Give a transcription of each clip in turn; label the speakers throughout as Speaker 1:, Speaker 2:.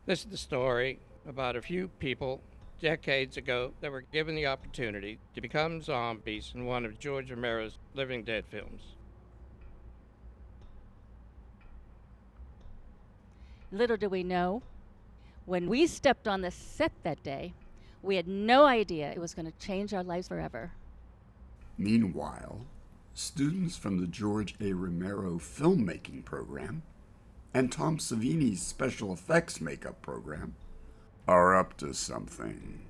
Speaker 1: This is the story about a few people decades ago that were given the opportunity to become zombies in one of George Romero's Living Dead films.
Speaker 2: Little do we know, when we stepped on the set that day, we had no idea it was going to change our lives forever.
Speaker 3: Meanwhile, students from the George A. Romero filmmaking program and Tom Savini's special effects makeup program are up to something.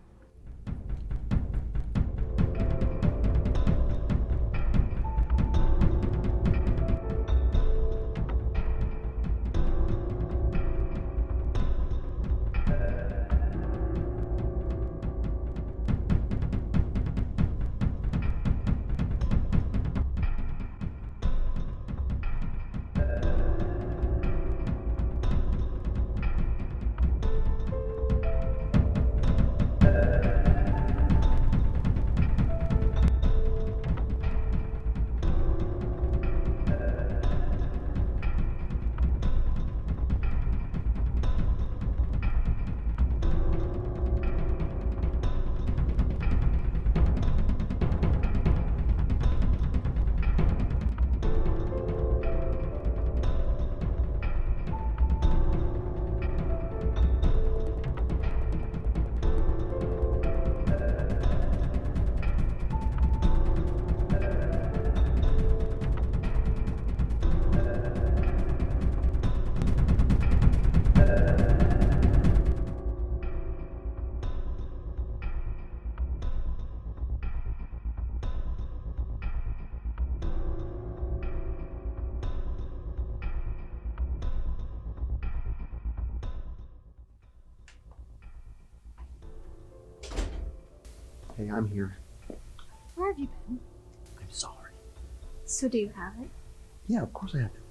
Speaker 4: Hey, I'm here.
Speaker 5: Where have you been?
Speaker 4: I'm sorry.
Speaker 5: So do you have it?
Speaker 4: Yeah, of course I have it.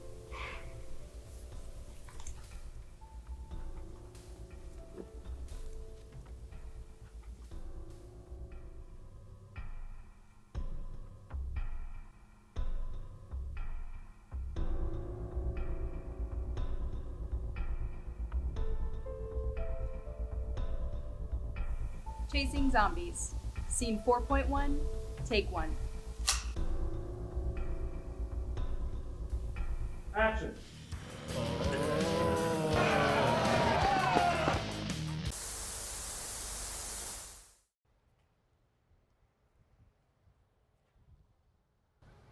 Speaker 6: Chasing Zombies. Scene 4.1, take 1.
Speaker 7: Action.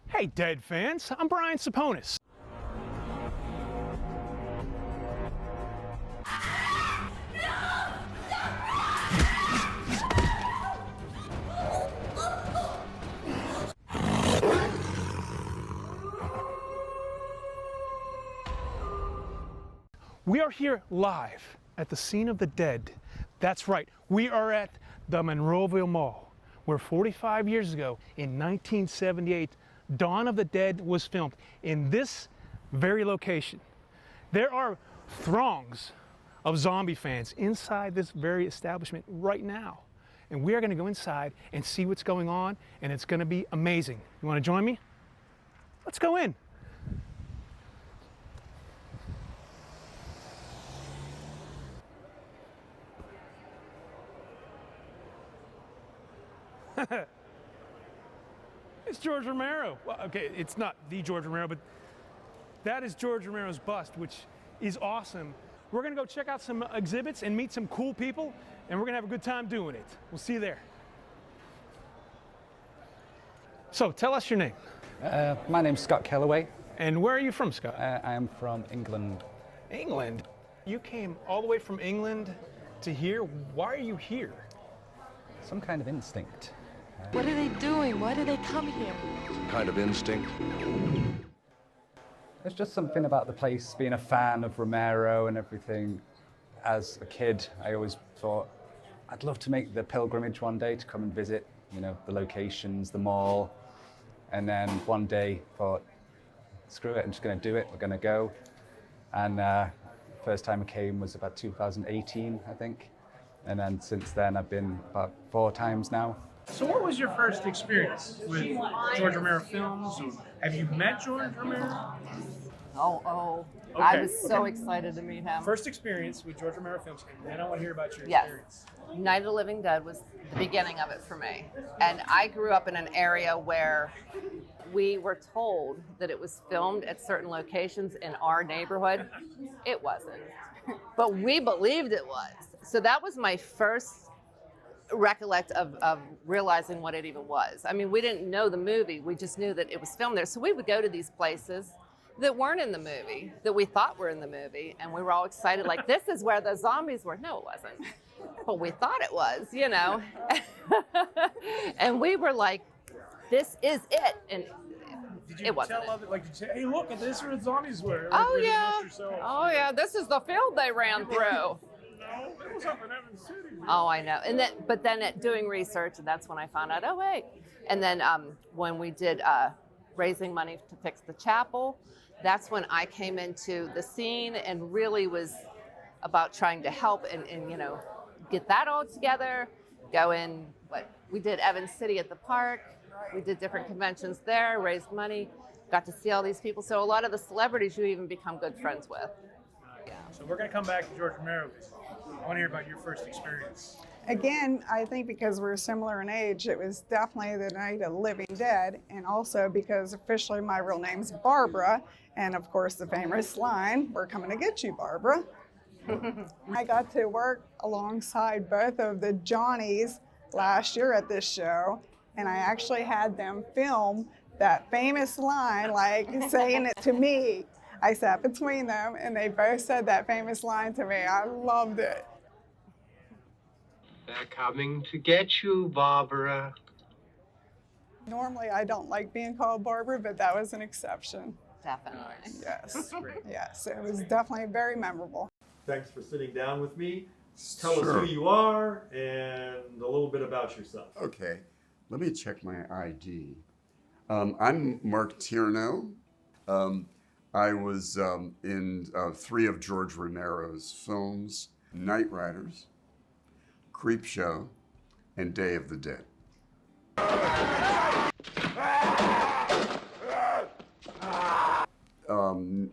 Speaker 8: Hey, Dead fans, I'm Brian Saponis. We are here live at the scene of the dead. That's right, we are at the Monroeville Mall, where 45 years ago, in 1978, Dawn of the Dead was filmed in this very location. There are throngs of zombie fans inside this very establishment right now. And we are gonna go inside and see what's going on, and it's gonna be amazing. You wanna join me? Let's go in. It's George Romero. Well, okay, it's not the George Romero, but that is George Romero's bust, which is awesome. We're gonna go check out some exhibits and meet some cool people, and we're gonna have a good time doing it. We'll see you there. So, tell us your name.
Speaker 9: My name's Scott Kellaway.
Speaker 8: And where are you from, Scott?
Speaker 9: I am from England.
Speaker 8: England? You came all the way from England to here? Why are you here?
Speaker 9: Some kind of instinct.
Speaker 10: What are they doing? Why do they come here?
Speaker 11: Some kind of instinct.
Speaker 9: There's just something about the place, being a fan of Romero and everything. As a kid, I always thought, I'd love to make the pilgrimage one day to come and visit, you know, the locations, the mall. And then one day thought, screw it, I'm just gonna do it, we're gonna go. And first time I came was about 2018, I think. And then since then, I've been about 4 times now.
Speaker 8: So what was your first experience with George Romero films? Have you met George Romero?
Speaker 7: I
Speaker 8: Okay.
Speaker 7: was so excited to meet him.
Speaker 8: First experience with George Romero films, and then I want to hear about your
Speaker 7: Yes.
Speaker 8: experience.
Speaker 7: Night of the Living Dead was the beginning of it for me. And I grew up in an area where we were told that it was filmed at certain locations in our neighborhood. It wasn't. But we believed it was. So that was my first recollect of realizing what it even was. I mean, we didn't know the movie. We just knew that it was filmed there. So we would go to these places that weren't in the movie, that we thought were in the movie. And we were all excited, like, this is where the zombies were. No, it wasn't. But we thought it was, you know. And we were like, this is it. And
Speaker 8: Did you
Speaker 7: it wasn't.
Speaker 8: tell other, like, did you say, hey, look, this is where the zombies were?
Speaker 7: Oh,
Speaker 8: Or did you
Speaker 7: yeah.
Speaker 8: amongst yourselves?
Speaker 7: Oh, yeah. This is the field they ran through.
Speaker 8: No, it was up in Evans City.
Speaker 7: Oh, I know. And then, but then at doing research, that's when I found out, oh, wait. And then when we did raising money to fix the chapel, that's when I came into the scene and really was about trying to help and you know, get that all together, go in, we did Evans City at the park, we did different conventions there, raised money, got to see all these people. So a lot of the celebrities you even become good friends with. Yeah.
Speaker 8: So we're going to come back to George Romero. I want to hear about your first experience.
Speaker 11: Again, I think because we're similar in age, it was definitely the Night of the Living Dead, and also because officially my real name's Barbara, and of course the famous line, "We're coming to get you, Barbara." I got to work alongside both of the Johnnies last year at this show, and I actually had them film that famous line, like saying it to me. I sat between them, and they both said that famous line to me. I loved it.
Speaker 12: They're coming to get you, Barbara.
Speaker 11: Normally, I don't like being called Barbara, but that was an exception.
Speaker 7: Definitely.
Speaker 11: Yes. Yes, it was definitely very memorable.
Speaker 13: Thanks for sitting down with me. Tell us
Speaker 3: Sure.
Speaker 13: who you are and a little bit about yourself.
Speaker 3: Okay, let me check my ID. I'm Mark Tierno. I was in 3 of George Romero's films, Night Riders, Creepshow, and Day of the Dead.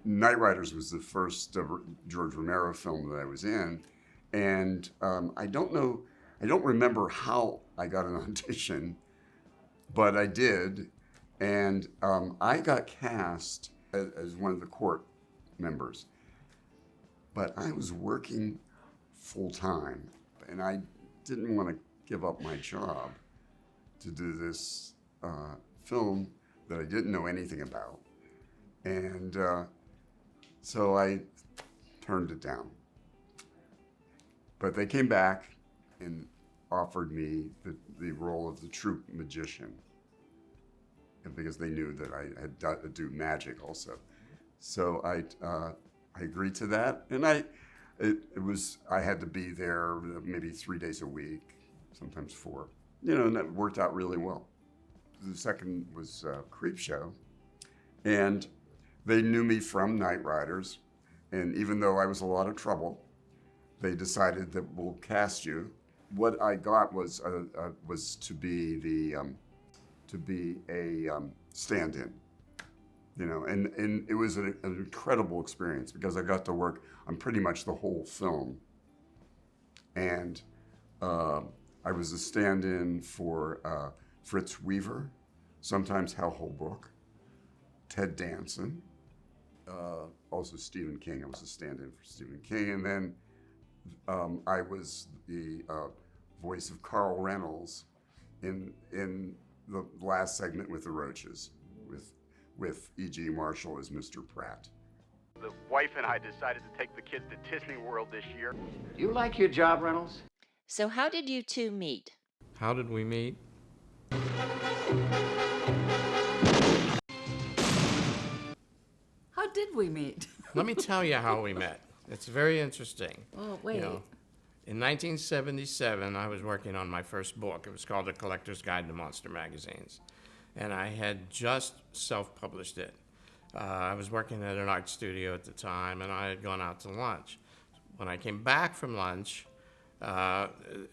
Speaker 3: Night Riders was the first George Romero film that I was in, and I don't remember how I got an audition, but I did, and I got cast as one of the court members, but I was working full time, and I didn't want to give up my job to do this film that I didn't know anything about. And so I turned it down. But they came back and offered me the role of the true magician, because they knew that I had to do magic also. So I agreed to that, and I had to be there maybe 3 days a week, sometimes 4. You know, and that worked out really well. The second was Creepshow, and they knew me from Night Riders, and even though I was a lot of trouble, they decided that we'll cast you. What I got was to be a stand-in, you know, and it was an incredible experience because I got to work on pretty much the whole film, and I was a stand-in for Fritz Weaver, sometimes Hal Holbrook, Ted Danson, also Stephen King. I was a stand-in for Stephen King, and then I was the voice of Carl Reynolds in the last segment with the Roaches, with E.G. Marshall as Mr. Pratt.
Speaker 14: The wife and I decided to take the kids to Disney World this year.
Speaker 15: You like your job, Reynolds?
Speaker 16: So how did you two meet?
Speaker 1: How did we meet?
Speaker 17: How did we meet?
Speaker 1: Let me tell you how we met. It's very interesting.
Speaker 17: Oh, wait.
Speaker 1: You know, in 1977, I was working on my first book. It was called A Collector's Guide to Monster Magazines. And I had just self-published it. I was working at an art studio at the time, and I had gone out to lunch. When I came back from lunch,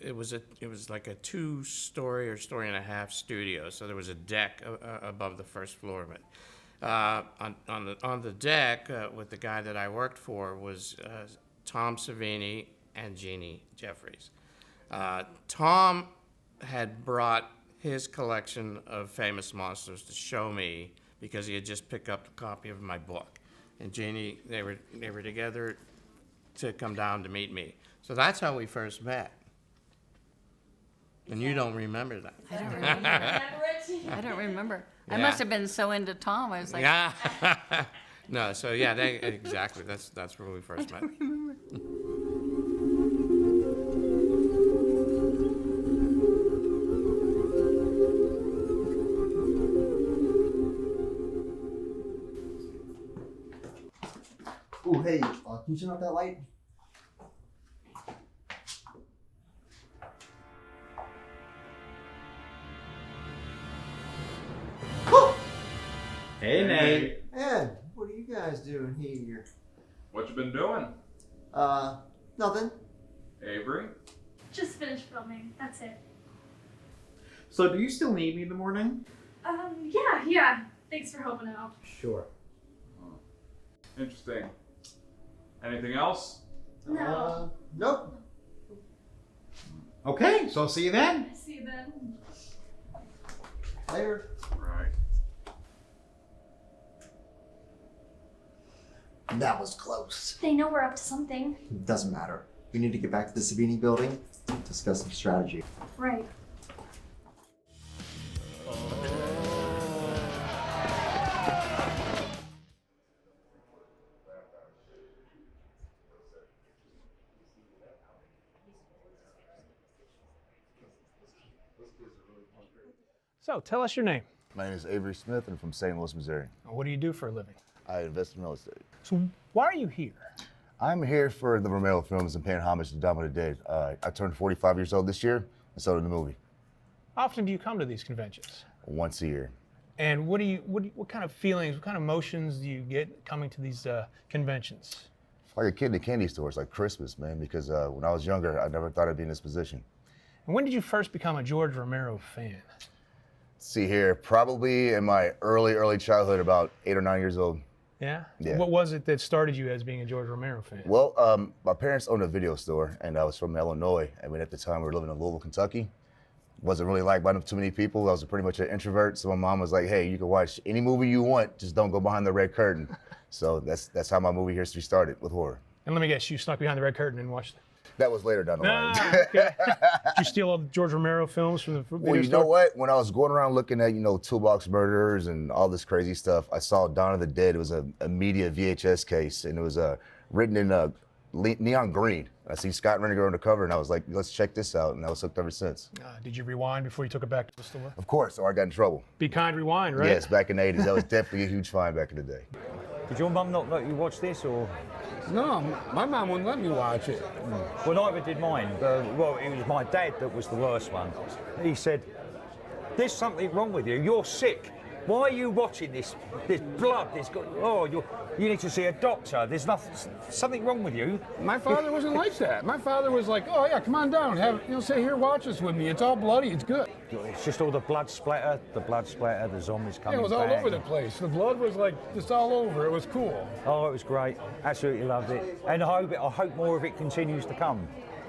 Speaker 1: It was like a 2-story or story and a half studio, so there was a deck above the first floor of it. On the deck with the guy that I worked for was Tom Savini and Jeannie Jeffries. Tom had brought his collection of famous monsters to show me because he had just picked up a copy of my book, and Jeannie, they were together to come down to meet me. So that's how we first met. And you don't remember that.
Speaker 2: I don't remember that. I don't remember. I must have been so into Tom. I was like,
Speaker 1: yeah. No, so yeah, exactly. That's where we first met.
Speaker 4: Oh, hey, can you turn off that light?
Speaker 17: Hey, Nate.
Speaker 4: Ed, what are you guys doing here?
Speaker 17: What you been doing?
Speaker 4: Nothing.
Speaker 17: Avery?
Speaker 5: Just finished filming. That's it.
Speaker 17: So do you still need me in the morning?
Speaker 5: Yeah. Thanks for helping out.
Speaker 17: Sure. Interesting. Anything else?
Speaker 5: No.
Speaker 4: Nope.
Speaker 17: Okay, so I'll see you then.
Speaker 5: See you then.
Speaker 4: Later.
Speaker 17: Right.
Speaker 4: That was close.
Speaker 5: They know we're up to something.
Speaker 4: Doesn't matter. We need to get back to the Savini building, discuss some strategy.
Speaker 5: Right.
Speaker 8: So, tell us your name.
Speaker 18: My name is Avery Smith. I'm from St. Louis, Missouri.
Speaker 8: What do you do for a living?
Speaker 18: I invest in real estate.
Speaker 8: So, why are you here?
Speaker 18: I'm here for the Romero films and paying homage to Dawn of the Dead. I turned 45 years old this year, and so did the movie.
Speaker 8: How often do you come to these conventions?
Speaker 18: Once a year.
Speaker 8: And what kind of feelings, what kind of emotions do you get coming to these conventions?
Speaker 18: It's like a kid in a candy store. It's like Christmas, man, because when I was younger, I never thought I'd be in this position.
Speaker 8: And when did you first become a George Romero fan?
Speaker 18: Let's see here, probably in my early childhood, about 8 or 9 years old.
Speaker 8: Yeah?
Speaker 18: Yeah.
Speaker 8: What was it that started you as being a George Romero fan?
Speaker 18: Well, my parents owned a video store, and I was from Illinois. I mean, at the time, we were living in Louisville, Kentucky. Wasn't really liked by too many people. I was pretty much an introvert, so my mom was like, hey, you can watch any movie you want, just don't go behind the red curtain. So that's how my movie history started, with horror.
Speaker 8: And let me guess, you snuck behind the red curtain and watched it?
Speaker 18: That was later down the line.
Speaker 8: Okay. Did you steal all the George Romero films from the video
Speaker 18: Well, you
Speaker 8: store?
Speaker 18: know what? When I was going around looking at, Toolbox Murderers and all this crazy stuff, I saw Dawn of the Dead. It was a media VHS case, and it was written in neon green. I see Scott Reiniger on the cover, and I was like, let's check this out, and I was hooked ever since.
Speaker 8: Did you rewind before you took it back to the store?
Speaker 18: Of course, or I got in trouble.
Speaker 8: Be kind, rewind, right?
Speaker 18: Yes, back in the 80s. That was definitely a huge find back in the day.
Speaker 19: Did your mum not let you watch this, or?
Speaker 20: No, my mum wouldn't let me watch it.
Speaker 19: Well, neither did mine. Well, it was my dad that was the worst one. He said, there's something wrong with you. You're sick. Why are you watching this? There's blood. You need to see a doctor. There's something wrong with you.
Speaker 20: My father wasn't like that. My father was like, oh yeah, come on down. Sit here, watch this with me. It's all bloody. It's good.
Speaker 19: It's just all the blood splatter, the zombies coming back.
Speaker 20: Yeah, it was all over the place. The blood was like just all over. It was cool.
Speaker 19: Oh, it was great. Absolutely loved it. And I hope more of it continues to come.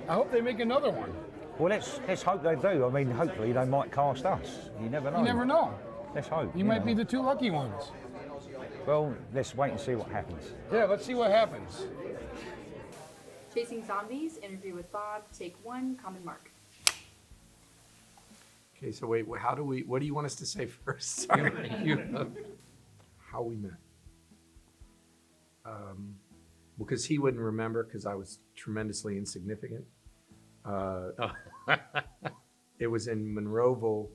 Speaker 20: I hope they make another one.
Speaker 19: Well, let's hope they do. I mean, hopefully they might cast us. You never know.
Speaker 20: You never know.
Speaker 19: Let's hope.
Speaker 20: You might be the 2 lucky ones.
Speaker 19: Well, let's wait and see what happens.
Speaker 20: Yeah, let's see what happens.
Speaker 6: Chasing Zombies, interview with Bob, take 1, common mark.
Speaker 21: Okay, so wait, what do you want us to say first? Sorry. How we met. Because he wouldn't remember, because I was tremendously insignificant. It was in Monroeville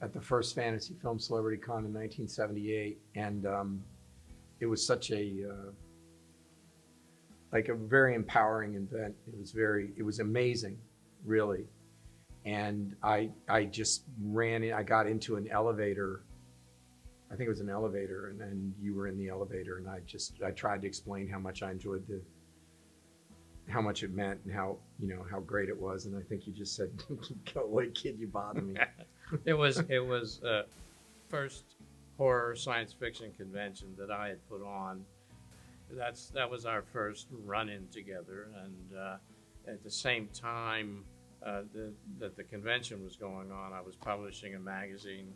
Speaker 21: at the first Fantasy Film Celebrity Con in 1978, and it was such a very empowering event. It was amazing, really. And I just ran in. I got into an elevator. I think it was an elevator, and then you were in the elevator, and I tried to explain how much I enjoyed how much it meant and how, you know, how great it was. And I think you just said, "Go away, kid, you bother me."
Speaker 1: It was first horror science fiction convention that I had put on. That was our first run-in together, and at the same time that the convention was going on, I was publishing a magazine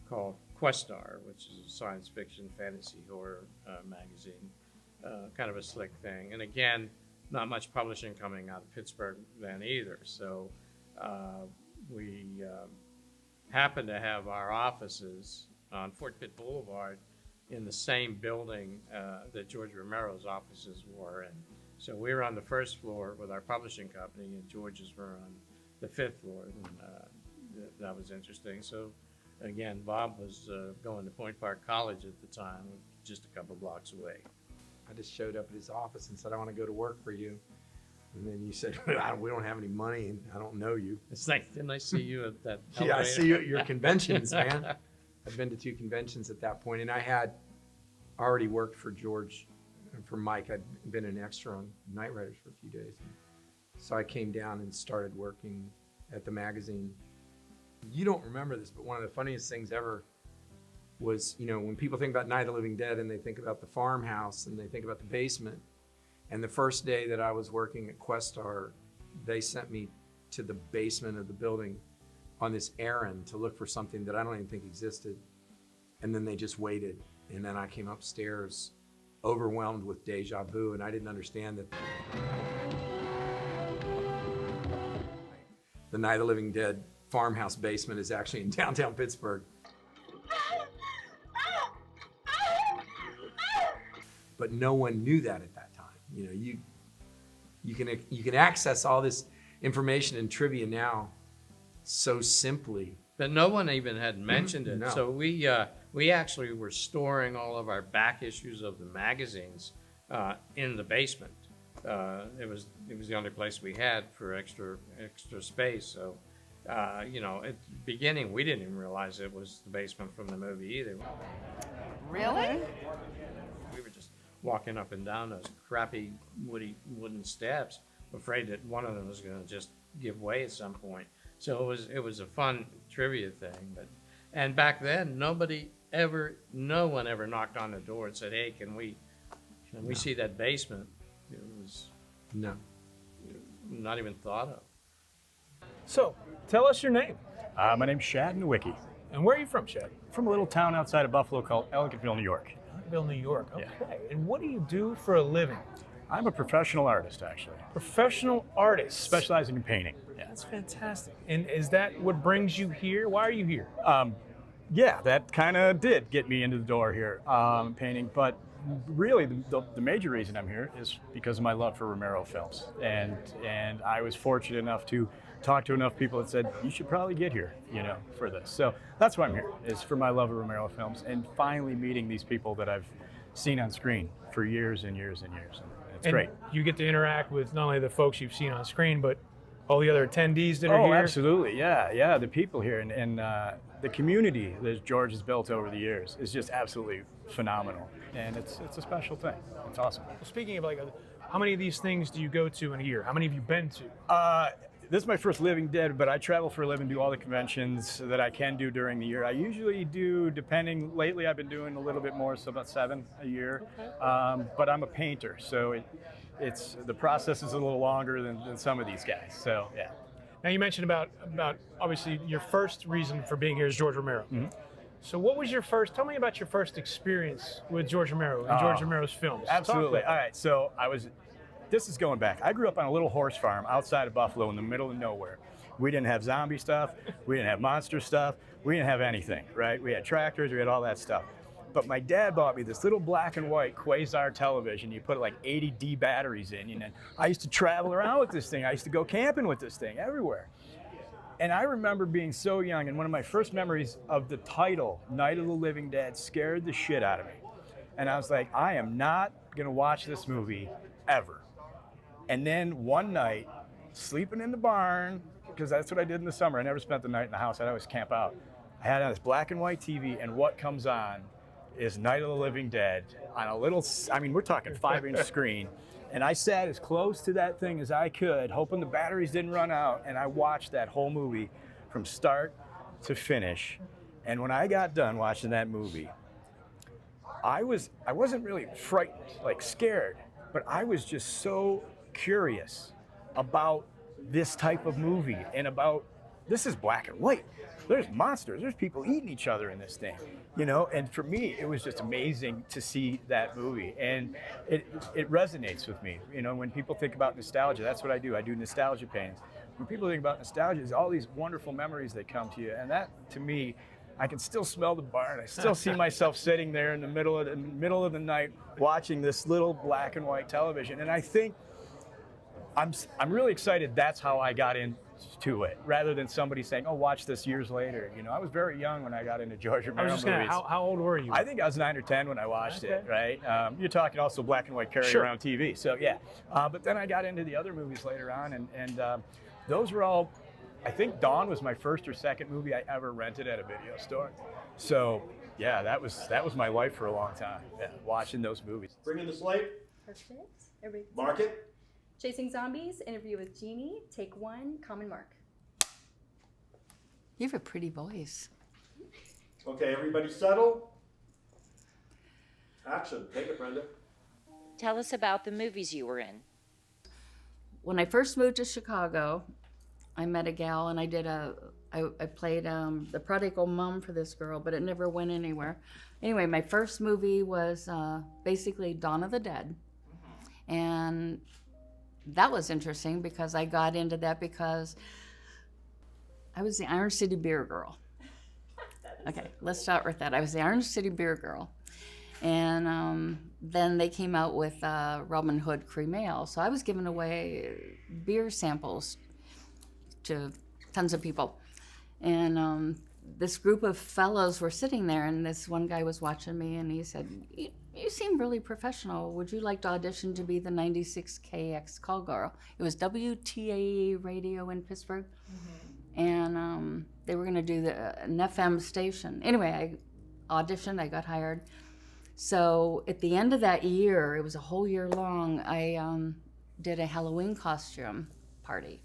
Speaker 1: called Questar, which is a science fiction fantasy horror magazine, kind of a slick thing. And again, not much publishing coming out of Pittsburgh then either. So we happened to have our offices on Fort Pitt Boulevard in the same building that George Romero's offices were in. So we were on the first floor with our publishing company, and George's were on the fifth floor, and that was interesting. So again, Bob was going to Point Park College at the time, just a couple blocks away.
Speaker 21: I just showed up at his office and said, "I want to go to work for you." And then you said, "We don't have any money and I don't know you."
Speaker 1: It's like, didn't I see you at that?
Speaker 21: Yeah, I see you at your conventions, man. I've been to 2 conventions at that point, and I had already worked for George and for Mike. I'd been an extra on Night Riders for a few days. So I came down and started working at the magazine. You don't remember this, but one of the funniest things ever was, you know, when people think about Night of the Living Dead and they think about the farmhouse and they think about the basement. And the first day that I was working at Questar, they sent me to the basement of the building on this errand to look for something that I don't even think existed. And then they just waited. And then I came upstairs overwhelmed with deja vu, and I didn't understand that the Night of the Living Dead farmhouse basement is actually in downtown Pittsburgh. But no one knew that at that time. You know, you can access all this information and trivia now so simply.
Speaker 1: But no one even had mentioned it.
Speaker 21: No.
Speaker 1: So we actually were storing all of our back issues of the magazines in the basement. It was the only place we had for extra space. So you know, at the beginning we didn't even realize it was the basement from the movie either.
Speaker 7: Really?
Speaker 1: We were just walking up and down those crappy wooden steps, afraid that one of them was going to just give way at some point. So it was a fun trivia thing. And back then, no one ever knocked on the door and said, "Hey, can we see that basement?" It was not even thought of.
Speaker 8: So, tell us your name.
Speaker 10: My name's Shad Nowicki.
Speaker 8: And where are you from, Shad?
Speaker 10: From a little town outside of Buffalo called Ellicottville, New York.
Speaker 8: Ellicottville, New York. Okay.
Speaker 10: Yeah.
Speaker 8: And what do you do for a living?
Speaker 10: I'm a professional artist, actually.
Speaker 8: Professional artist.
Speaker 10: Specializing in painting. Yeah.
Speaker 8: That's fantastic. And is that what brings you here? Why are you here?
Speaker 10: Yeah, that kind of did get me into the door here, painting. But really, the major reason I'm here is because of my love for Romero films. And I was fortunate enough to talk to enough people that said, "You should probably get here, you know, for this." So that's why I'm here, is for my love of Romero films and finally meeting these people that I've seen on screen for years and years and years. And it's great.
Speaker 8: You get to interact with not only the folks you've seen on screen, but all the other attendees that are here.
Speaker 10: Oh, absolutely. Yeah. The people here and the community that George has built over the years is just absolutely phenomenal. And it's a special thing. It's awesome.
Speaker 8: Well, speaking of how many of these things do you go to in a year? How many have you been to?
Speaker 10: This is my first Living Dead, but I travel for a living, do all the conventions that I can do during the year. I usually do, lately I've been doing a little bit more, so about 7 a year. Okay. But I'm a painter, so it's the process is a little longer than some of these guys, so yeah.
Speaker 8: Now you mentioned about obviously your first reason for being here is George Romero. Mm-hmm. So what was tell me about your first experience with George Romero and George Romero's films.
Speaker 10: Absolutely. All right, so this is going back. I grew up on a little horse farm outside of Buffalo in the middle of nowhere. We didn't have zombie stuff. We didn't have monster stuff. We didn't have anything, right? We had tractors. We had all that stuff. But my dad bought me this little black and white Quasar television. You put like 80 D batteries in, and I used to travel around with this thing. I used to go camping with this thing everywhere. And I remember being so young, and one of my first memories of the title, Night of the Living Dead, scared the shit out of me. And I was like, I am not going to watch this movie ever. And then one night, sleeping in the barn, because that's what I did in the summer. I never spent the night in the house. I'd always camp out. I had on this black and white TV, and what comes on is Night of the Living Dead on a little, I mean, we're talking 5-inch screen. And I sat as close to that thing as I could, hoping the batteries didn't run out. And I watched that whole movie from start to finish. And when I got done watching that movie, I wasn't really frightened, like scared, but I was just so curious about this type of movie and about, this is black and white. There's monsters, there's people eating each other in this thing, you know? And for me, it was just amazing to see that movie. And it resonates with me. You know, when people think about nostalgia, that's what I do. I do nostalgia paintings. When people think about nostalgia, there's all these wonderful memories that come to you. And that, to me, I can still smell the barn. I still see myself sitting there in the middle of the night watching this little black and white television. And I think I'm really excited that's how I got into it, rather than somebody saying, oh, watch this years later. You know, I was very young when I got into George Romero
Speaker 8: I was just gonna,
Speaker 10: movies.
Speaker 8: how old were you?
Speaker 10: I think I was 9 or 10 when I watched it, right? You're talking also black and white carry-around TV, so yeah. But then I got into the other movies later on, and those were all, I think Dawn was my first or second movie I ever rented at a video store. So yeah, that was my life for a long time, watching those movies.
Speaker 13: Bring in the slate.
Speaker 6: Perfect. Everybody.
Speaker 13: Mark it.
Speaker 6: Chasing Zombies, Interview with Jeannie, take 1, common mark.
Speaker 2: You have a pretty voice.
Speaker 13: Okay, everybody settle. Action. Take it, Brenda.
Speaker 16: Tell us about the movies you were in.
Speaker 2: When I first moved to Chicago, I met a gal and I played the prodigal mom for this girl, but it never went anywhere. Anyway, my first movie was basically Dawn of the Dead. And that was interesting because I got into that because I was the Iron City Beer Girl. Okay, let's start with that. I was the Iron City Beer Girl. And then they came out with Robin Hood Cream Ale. So I was giving away beer samples to tons of people. And this group of fellows were sitting there, and this one guy was watching me, and he said, you seem really professional. Would you like to audition to be the 96KX call girl? It was WTAE radio in Pittsburgh. And they were going to do an FM station. Anyway, I auditioned, I got hired. So at the end of that year, it was a whole year long, I did a Halloween costume party.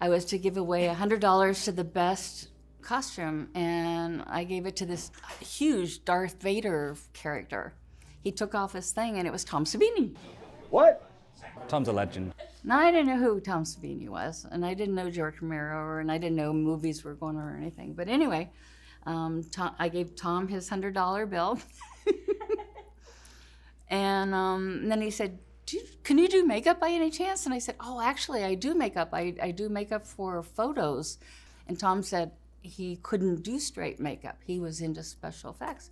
Speaker 2: I was to give away $100 to the best costume, and I gave it to this huge Darth Vader character. He took off his thing, and it was Tom Savini.
Speaker 10: What?
Speaker 9: Tom's a legend.
Speaker 2: Now, I didn't know who Tom Savini was, and I didn't know George Romero, and I didn't know movies were going on or anything. But anyway, I gave Tom his $100 bill. And then he said, can you do makeup by any chance? And I said, oh, actually, I do makeup. I do makeup for photos. And Tom said he couldn't do straight makeup. He was into special effects.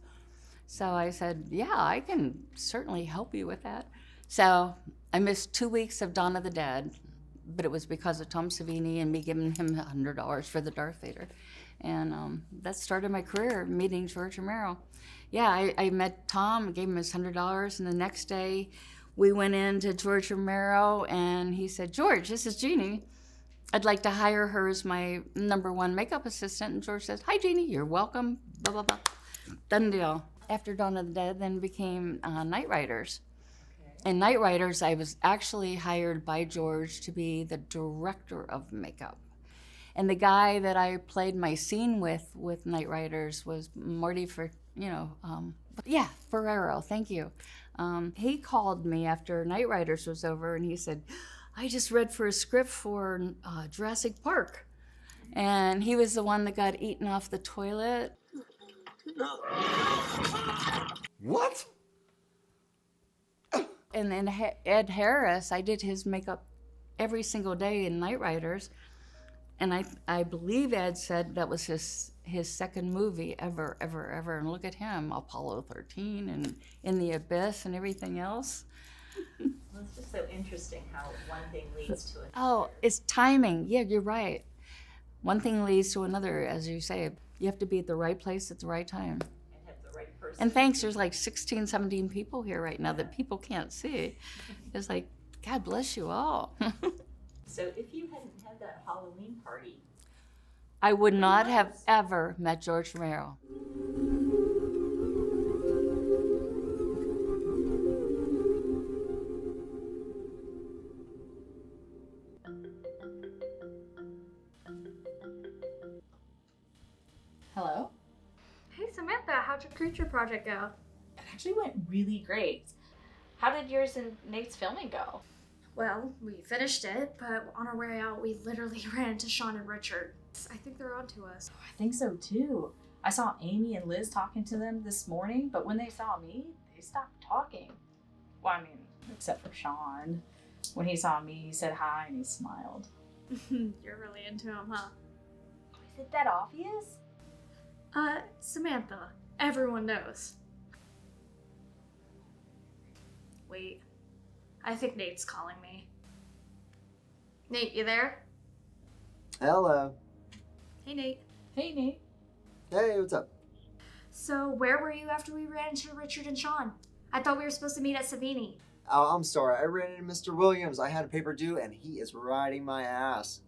Speaker 2: So I said, yeah, I can certainly help you with that. So I missed 2 weeks of Dawn of the Dead, but it was because of Tom Savini and me giving him $100 for the Darth Vader. And that started my career, meeting George Romero. Yeah, I met Tom, gave him his $100, and the next day we went into George Romero, and he said, George, this is Jeannie. I'd like to hire her as my #1 makeup assistant. And George says, hi, Jeannie, you're welcome, blah, blah, blah. Done deal. After Dawn of the Dead, then became Night Riders. In Night Riders, I was actually hired by George to be the director of makeup. And the guy that I played my scene with Night Riders was Marty Ferrero, thank you. He called me after Night Riders was over, and he said, I just read for a script for Jurassic Park. And he was the one that got eaten off the toilet.
Speaker 3: What?
Speaker 2: And then Ed Harris, I did his makeup every single day in Night Riders. And I believe Ed said that was his second movie ever. And look at him, Apollo 13 and In the Abyss and everything else.
Speaker 16: Well, it's just so interesting how one thing leads to another.
Speaker 2: Oh, it's timing. Yeah, you're right. One thing leads to another, as you say. You have to be at the right place at the right time.
Speaker 16: And have the right person.
Speaker 2: And thanks, there's like 16, 17 people here right now that people can't see. It's like, God bless you all.
Speaker 16: So if you hadn't had that Halloween party,
Speaker 2: I would not have ever met George Romero.
Speaker 5: how'd your creature project go?
Speaker 16: It actually went really great. How did yours and Nate's filming go?
Speaker 5: Well, we finished it, but on our way out, we literally ran into Sean and Richard. I think they're on to us.
Speaker 16: I think so too. I saw Amy and Liz talking to them this morning, but when they saw me, they stopped talking. Well, I mean, except for Sean. When he saw me, he said hi and he smiled.
Speaker 5: You're really into him, huh?
Speaker 16: Is it that obvious?
Speaker 5: Samantha. Everyone knows. Wait. I think Nate's calling me. Nate, you there?
Speaker 4: Hello.
Speaker 5: Hey, Nate.
Speaker 16: Hey, Nate.
Speaker 4: Hey, what's up?
Speaker 5: So, where were you after we ran into Richard and Sean? I thought we were supposed to meet at Savini.
Speaker 4: Oh, I'm sorry. I ran into Mr. Williams. I had a paper due, and he is riding my ass.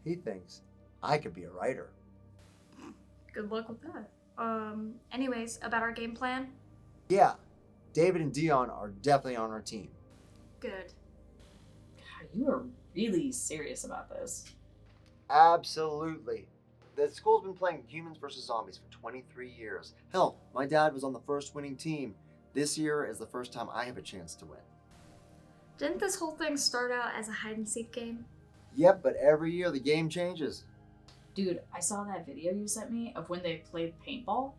Speaker 4: He thinks I could be a writer.
Speaker 5: Good luck with that. Anyways, about our game plan?
Speaker 4: Yeah, David and Dion are definitely on our team.
Speaker 5: Good.
Speaker 16: God, you are really serious about this.
Speaker 4: Absolutely. The school's been playing humans versus zombies for 23 years. Hell, my dad was on the first winning team. This year is the first time I have a chance to win.
Speaker 5: Didn't this whole thing start out as a hide-and-seek game?
Speaker 4: Yep, but every year the game changes.
Speaker 16: Dude, I saw that video you sent me of when they played paintball.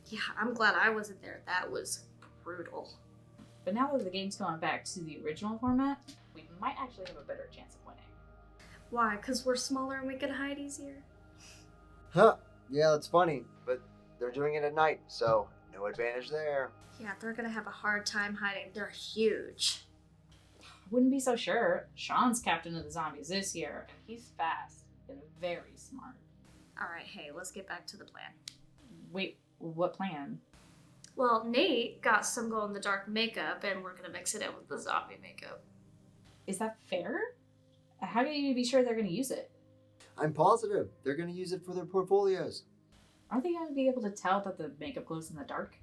Speaker 5: Yeah, I'm glad I wasn't there. That was brutal.
Speaker 16: But now that the game's going back to the original format, we might actually have a better chance of winning.
Speaker 5: Why? Because we're smaller and we can hide easier?
Speaker 4: Huh, yeah, that's funny, but they're doing it at night, so no advantage there.
Speaker 5: Yeah, they're gonna have a hard time hiding. They're huge.
Speaker 16: I wouldn't be so sure. Sean's captain of the zombies this year, and he's fast and very smart.
Speaker 5: Alright, hey, let's get back to the plan.
Speaker 16: Wait, what plan?
Speaker 5: Well, Nate got some glow-in-the-dark makeup, and we're gonna mix it in with the zombie makeup.
Speaker 16: Is that fair? How do you be sure they're gonna use it?
Speaker 4: I'm positive they're going to use it for their portfolios.
Speaker 16: Aren't they gonna be able to tell that the makeup glows in the dark?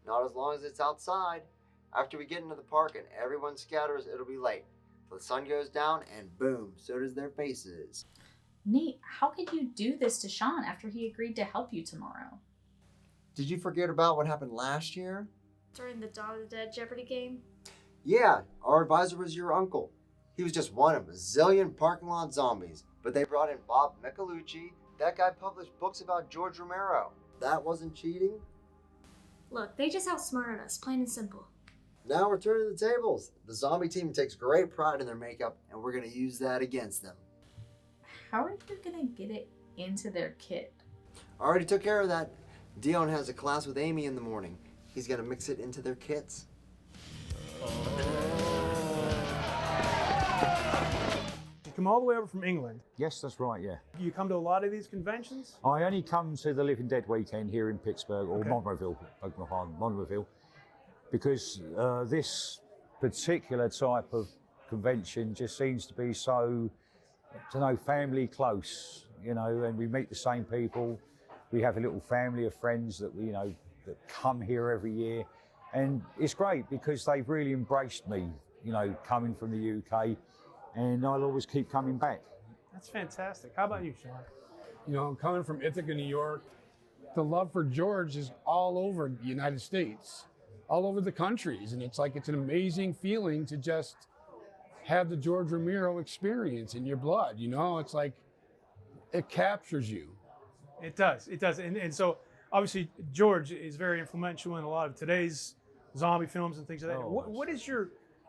Speaker 4: Not as long as it's outside. After we get into the park and everyone scatters, it'll be late. The sun goes down and boom, so does their faces.
Speaker 16: Nate, how could you do this to Sean after he agreed to help you tomorrow?
Speaker 4: Did you forget about what happened last year?
Speaker 5: During the Dawn of the Dead Jeopardy game?
Speaker 4: Yeah, our advisor was your uncle. He was just one of a zillion parking lot zombies, but they brought in Bob Michelucci. That guy published books about George Romero. That wasn't cheating.
Speaker 5: Look, they just outsmarted us, plain and simple.
Speaker 4: Now we're turning the tables. The zombie team takes great pride in their makeup, and we're going to use that against them.
Speaker 16: How are you gonna get it into their kit?
Speaker 4: I already took care of that. Dion has a class with Amy in the morning. He's going to mix it into their kits.
Speaker 8: You come all the way over from England.
Speaker 19: Yes, that's right, yeah.
Speaker 8: You come to a lot of these conventions?
Speaker 19: I only come to the Living Dead weekend here in Pittsburgh, or
Speaker 8: Okay.
Speaker 19: Monroeville, because this particular type of convention just seems to be so, family close, and we meet the same people. We have a little family of friends that that come here every year. And it's great because they've really embraced me, coming from the UK, and I'll always keep coming back.
Speaker 8: That's fantastic. How about you, Sean?
Speaker 20: Coming from Ithaca, New York, the love for George is all over the United States, all over the countries. And it's an amazing feeling to just have the George Romero experience in your blood. It's like it captures you.
Speaker 8: It does. And so, obviously, George is very influential in a lot of today's zombie films and things like that.
Speaker 19: Oh,
Speaker 8: What is do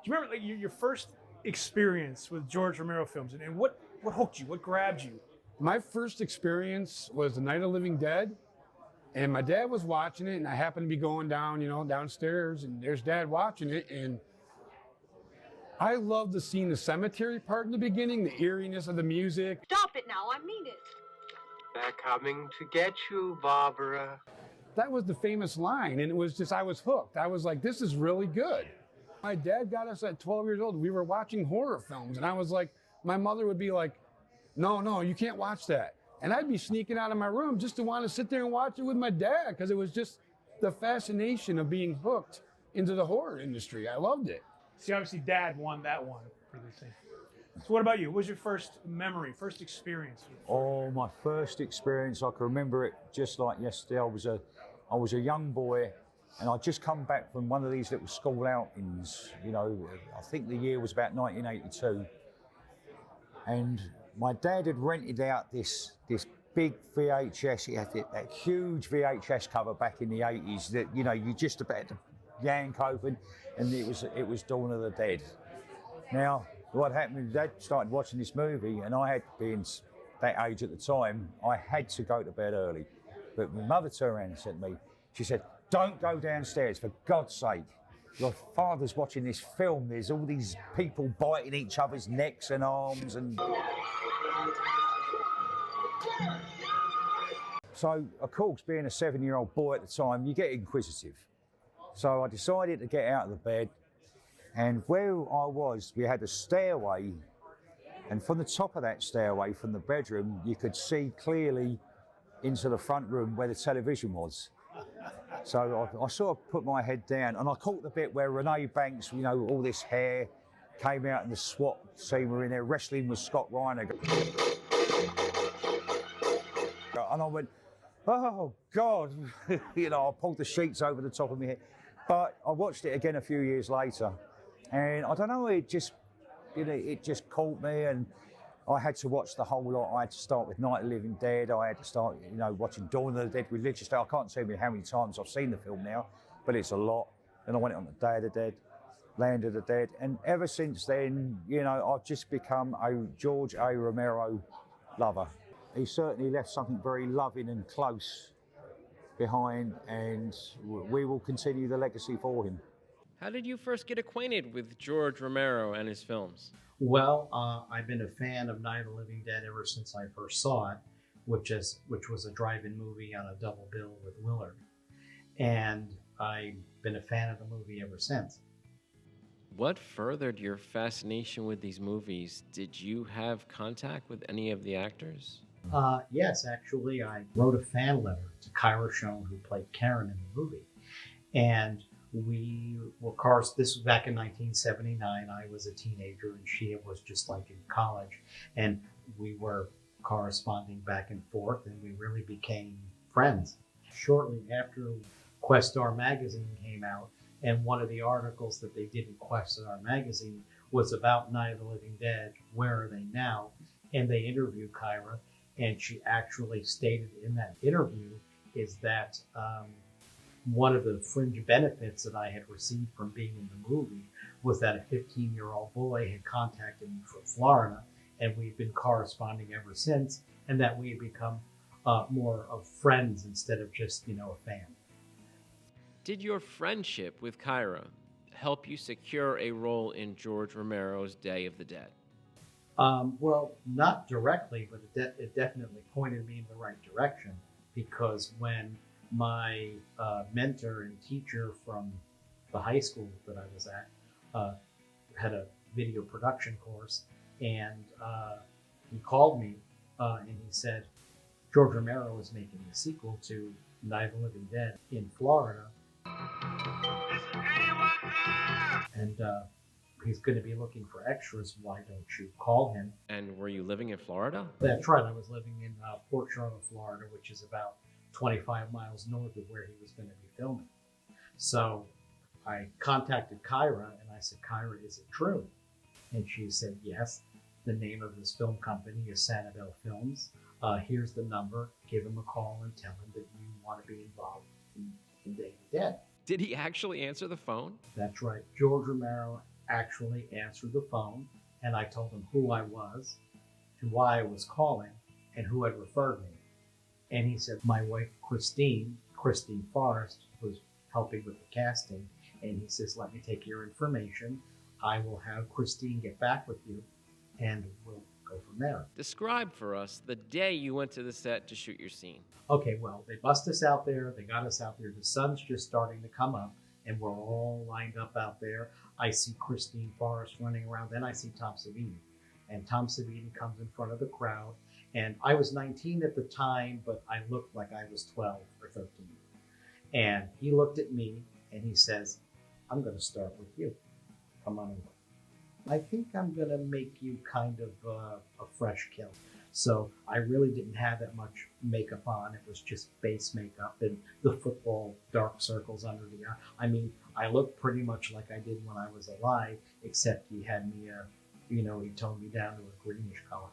Speaker 8: you remember your first experience with George Romero films, and what hooked you? What grabbed you?
Speaker 20: My first experience was The Night of the Living Dead, and my dad was watching it, and I happened to be going down, downstairs, and there's Dad watching it, and I love the scene, the cemetery part in the beginning, the eeriness of the music.
Speaker 12: Stop it now, I mean it. They're coming to get you, Barbara.
Speaker 20: That was the famous line, and it was just, I was hooked. I was like, this is really good. My dad got us at 12 years old. We were watching horror films, and I was like, my mother would be like, no, you can't watch that. And I'd be sneaking out of my room just to want to sit there and watch it with my dad, because it was just the fascination of being hooked into the horror industry. I loved it.
Speaker 8: See, obviously, Dad won that one for this thing. So what about you? What was your first memory, first experience?
Speaker 19: Oh, my first experience, I can remember it just like yesterday. I was a young boy, and I'd just come back from one of these little school outings. You know, I think the year was about 1982, and my dad had rented out this big VHS. He had that huge VHS cover back in the 80s that, you know, you just about to yank open, and it was Dawn of the Dead. Now, what happened, Dad started watching this movie, and I had been that age at the time, I had to go to bed early. But my mother turned around and said to me, she said, "Don't go downstairs, for God's sake. Your father's watching this film. There's all these people biting each other's necks and arms." And so, of course, being a 7-year-old boy at the time, you get inquisitive. So I decided to get out of the bed, and where I was, we had a stairway, and from the top of that stairway, from the bedroom, you could see clearly into the front room where the television was. So I sort of put my head down, and I caught the bit where Renee Banks, you know, all this hair came out, and the SWAT team were in there wrestling with Scott Reiner. And I went, "Oh God," you know, I pulled the sheets over the top of my head. But I watched it again a few years later, and I don't know, it just, you know, it just caught me, and I had to watch the whole lot. I had to start with Night of the Living Dead. I had to start, you know, watching Dawn of the Dead religiously. I can't tell you how many times I've seen the film now, but it's a lot. Then I went on the Day of the Dead, Land of the Dead, and ever since then, you know, I've just become a George A. Romero lover. He certainly left something very loving and close behind, and we will continue the legacy for him.
Speaker 9: How did you first get acquainted with George Romero and his films?
Speaker 17: Well, I've been a fan of Night of the Living Dead ever since I first saw it, which was a drive-in movie on a double bill with Willard. And I've been a fan of the movie ever since.
Speaker 9: What furthered your fascination with these movies? Did you have contact with any of the actors?
Speaker 17: Yes, actually, I wrote a fan letter to Kyra Schoen, who played Karen in the movie. And we were, this was back in 1979. I was a teenager and she was just like in college. And we were corresponding back and forth, and we really became friends. Shortly after Questar magazine came out, and one of the articles that they did in Questar magazine was about Night of the Living Dead, Where Are They Now? And they interviewed Kyra, and she actually stated in that interview is that one of the fringe benefits that I had received from being in the movie was that a 15-year-old boy had contacted me from Florida, and we've been corresponding ever since, and that we had become more of friends instead of just, you know, a fan.
Speaker 9: Did your friendship with Kyra help you secure a role in George Romero's Day of the Dead?
Speaker 17: Well, not directly, but it definitely pointed me in the right direction, because when my mentor and teacher from the high school that I was at had a video production course, and he called me and he said, George Romero is making a sequel to Night of the Living Dead in Florida. And he's going to be looking for extras. Why don't you call him?
Speaker 9: And were you living in Florida?
Speaker 17: That's right. I was living in Port Charlotte, Florida, which is about 25 miles north of where he was going to be filming. So I contacted Kyra and I said, Kyra, is it true? And she said, yes. The name of this film company is Sanibel Films. Here's the number. Give him a call and tell him that you want to be involved in Day of the Dead.
Speaker 9: Did he actually answer the phone?
Speaker 17: That's right. George Romero actually answered the phone, and I told him who I was and why I was calling and who had referred me. And he said, my wife, Christine Forrest, was helping with the casting. And he says, let me take your information. I will have Christine get back with you, and we'll go from there.
Speaker 9: Describe for us the day you went to the set to shoot your scene.
Speaker 17: Okay, well, they bust us out there. They got us out there. The sun's just starting to come up, and we're all lined up out there. I see Christine Forrest running around. Then I see Tom Savini. And Tom Savini comes in front of the crowd. And I was 19 at the time, but I looked like I was 12 or 13. And he looked at me, and he says, I'm going to start with you. Come on over. I think I'm gonna make you kind of a fresh kill. So I really didn't have that much makeup on. It was just base makeup and the football dark circles under the eye. I mean, I look pretty much like I did when I was alive, except he had me, he toned me down to a greenish color.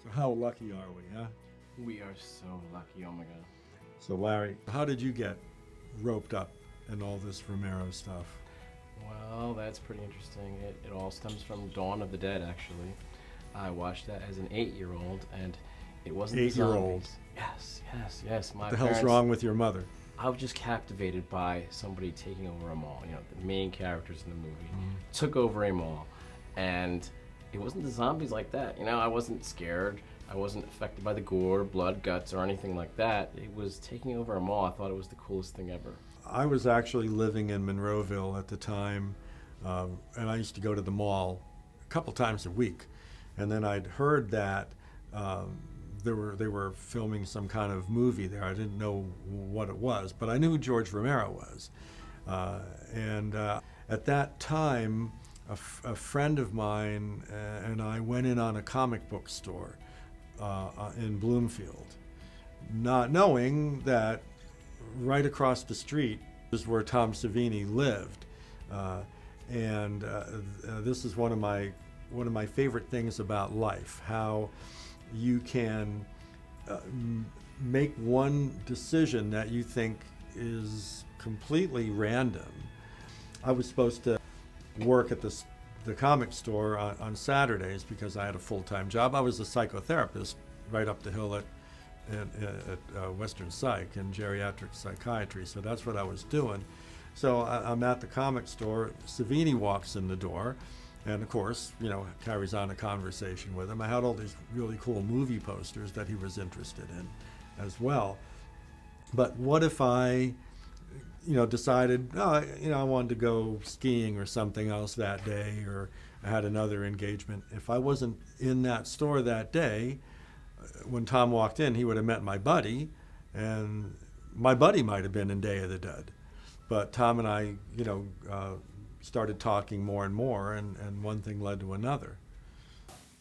Speaker 11: So how lucky are we, huh?
Speaker 22: We are so lucky, oh my god.
Speaker 11: So Larry, how did you get roped up in all this Romero stuff?
Speaker 22: Well, that's pretty interesting. It all stems from Dawn of the Dead, actually. I watched that as an 8-year-old, and it wasn't
Speaker 11: 8-year-old?
Speaker 22: Yes.
Speaker 11: What the hell's wrong with your mother?
Speaker 22: I was just captivated by somebody taking over a mall. The main characters in the movie took over a mall, and it wasn't the zombies like that. I wasn't scared. I wasn't affected by the gore, blood, guts, or anything like that. It was taking over a mall. I thought it was the coolest thing ever.
Speaker 11: I was actually living in Monroeville at the time, and I used to go to the mall a couple times a week. And then I'd heard that they were filming some kind of movie there. I didn't know what it was, but I knew who George Romero was. And at that time, a friend of mine and I went in on a comic book store in Bloomfield, not knowing that right across the street is where Tom Savini lived, and this is one of my favorite things about life: how you can make one decision that you think is completely random. I was supposed to work at the comic store on Saturdays because I had a full-time job. I was a psychotherapist right up the hill at Western Psych and geriatric psychiatry, so that's what I was doing. So I'm at the comic store. Savini walks in the door, and of course, carries on a conversation with him. I had all these really cool movie posters that he was interested in as well. But what if I, decided, I wanted to go skiing or something else that day, or I had another engagement. If I wasn't in that store that day, when Tom walked in, he would have met my buddy, and my buddy might have been in Day of the Dead. But Tom and I, started talking more and more, and one thing led to another.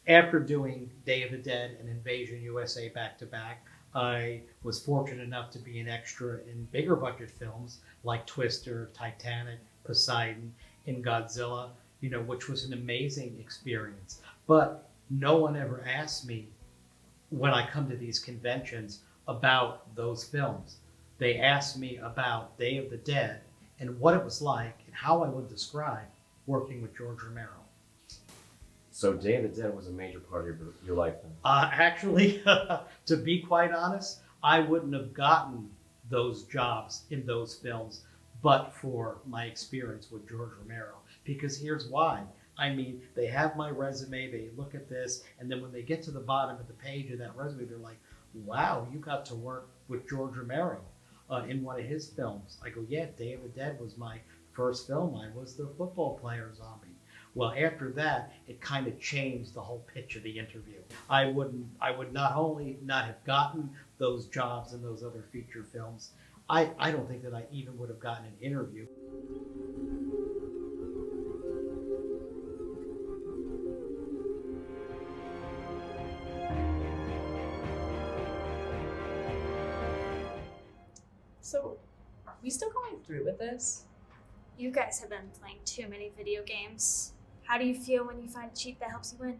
Speaker 17: After doing Day of the Dead and Invasion USA back to back, I was fortunate enough to be an extra in bigger budget films like Twister, Titanic, Poseidon, and Godzilla, which was an amazing experience. But no one ever asked me when I come to these conventions about those films. They asked me about Day of the Dead and what it was like and how I would describe working with George Romero.
Speaker 22: So Day of the Dead was a major part of your life then?
Speaker 17: Actually, to be quite honest, I wouldn't have gotten those jobs in those films but for my experience with George Romero. Because here's why. I mean, they have my resume, they look at this, and then when they get to the bottom of the page of that resume, they're like, wow, you got to work with George Romero in one of his films. I go, yeah, Day of the Dead was my first film. I was the football player zombie. Well, after that, it kind of changed the whole pitch of the interview. I would not only not have gotten those jobs in those other feature films, I don't think that I even would have gotten an interview.
Speaker 16: So, are we still going through with this?
Speaker 5: You guys have been playing too many video games. How do you feel when you find a cheat that helps you win?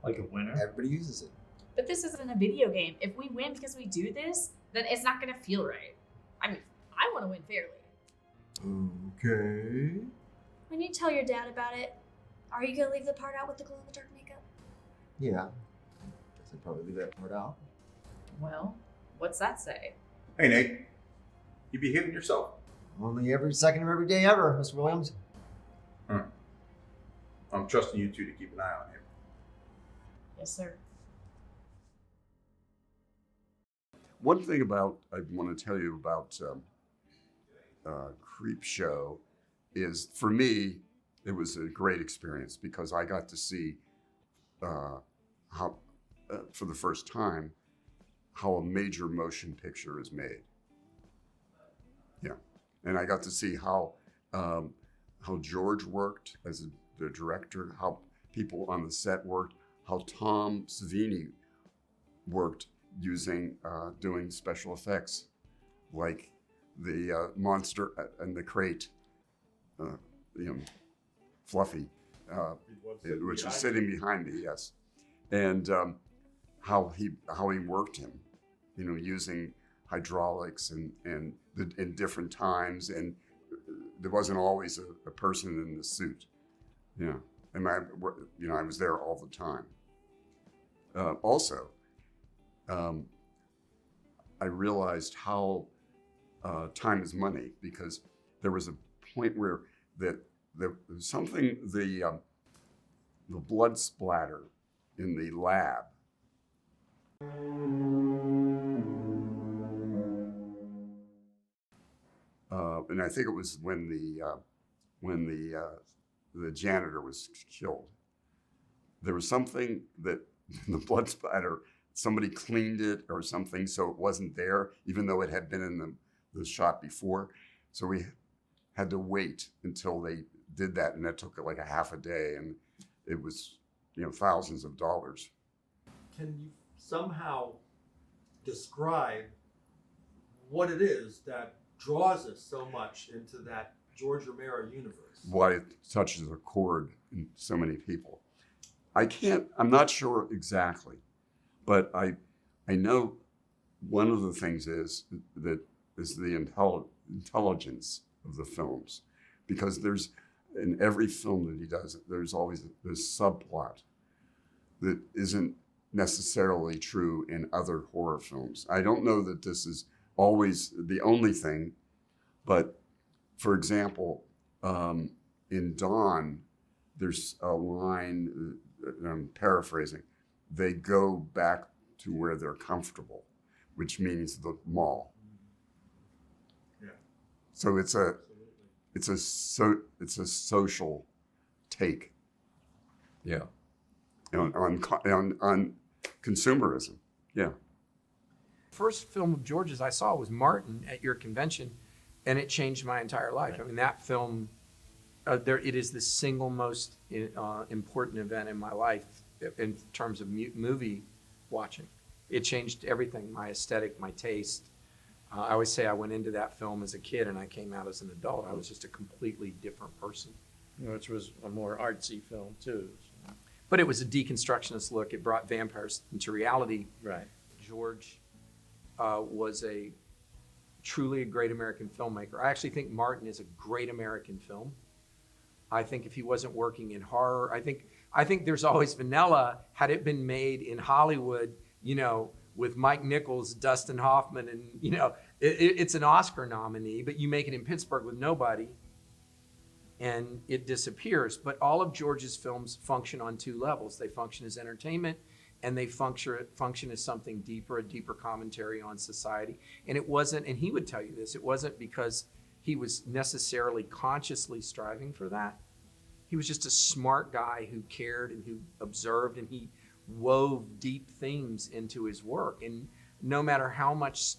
Speaker 10: Like a winner?
Speaker 4: Everybody uses it.
Speaker 16: But this isn't a video game. If we win because we do this, then it's not going to feel right. I mean, I want to win fairly.
Speaker 3: Okay.
Speaker 5: When you tell your dad about it, are you going to leave the part out with the glow-in-the-dark makeup?
Speaker 4: Yeah. Guess I'd probably leave that part out.
Speaker 16: Well, what's that say?
Speaker 13: Hey, Nate. You behaving yourself?
Speaker 4: Only every second of every day ever, Mr. Williams.
Speaker 13: I'm trusting you two to keep an eye on him.
Speaker 16: Yes, sir.
Speaker 3: One thing I want to tell you about Creep Show is, for me, it was a great experience because I got to see how, for the first time, how a major motion picture is made. Yeah. and I got to see how George worked as the director, how people on the set worked, how Tom Savini worked using doing special effects, like the monster and the crate, Fluffy, which is sitting behind me, yes, and how he worked him, using hydraulics and in different times, and there wasn't always a person in the suit, and I was there all the time. Also, I realized how time is money, because there was a point where there was something, the blood splatter in the lab. And I think it was when the janitor was killed. There was something that the blood splatter, somebody cleaned it or something, so it wasn't there, even though it had been in the shot before. So we had to wait until they did that, and that took like a half a day, and it was, thousands of dollars.
Speaker 11: Can you somehow describe what it is that draws us so much into that George Romero universe?
Speaker 3: Why it touches a chord in so many people. I'm not sure exactly, but I know one of the things is the intelligence of the films, because there's, in every film that he does, there's always this subplot that isn't necessarily true in other horror films. I don't know that this is always the only thing, but for example, in Dawn, there's a line, I'm paraphrasing, they go back to where they're comfortable, which means the mall.
Speaker 11: Yeah.
Speaker 3: So it's a social take. Yeah. On consumerism. Yeah.
Speaker 21: First film of George's I saw was Martin at your convention, and it changed my entire life. I mean, that film, it is the single most important event in my life in terms of movie watching. It changed everything, my aesthetic, my taste. I always say I went into that film as a kid and I came out as an adult. I was just a completely different person.
Speaker 1: Which was a more artsy film too. So.
Speaker 21: But it was a deconstructionist look. It brought vampires into reality.
Speaker 1: Right.
Speaker 21: George was truly a great American filmmaker. I actually think Martin is a great American film. I think if he wasn't working in horror, I think there's always vanilla. Had it been made in Hollywood, with Mike Nichols, Dustin Hoffman, and it's an Oscar nominee, but you make it in Pittsburgh with nobody, and it disappears. But all of George's films function on two levels. They function as entertainment, and they function as something deeper, a deeper commentary on society. And it wasn't, and he would tell you this, it wasn't because he was necessarily consciously striving for that. He was just a smart guy who cared and who observed, and he wove deep themes into his work. And no matter how much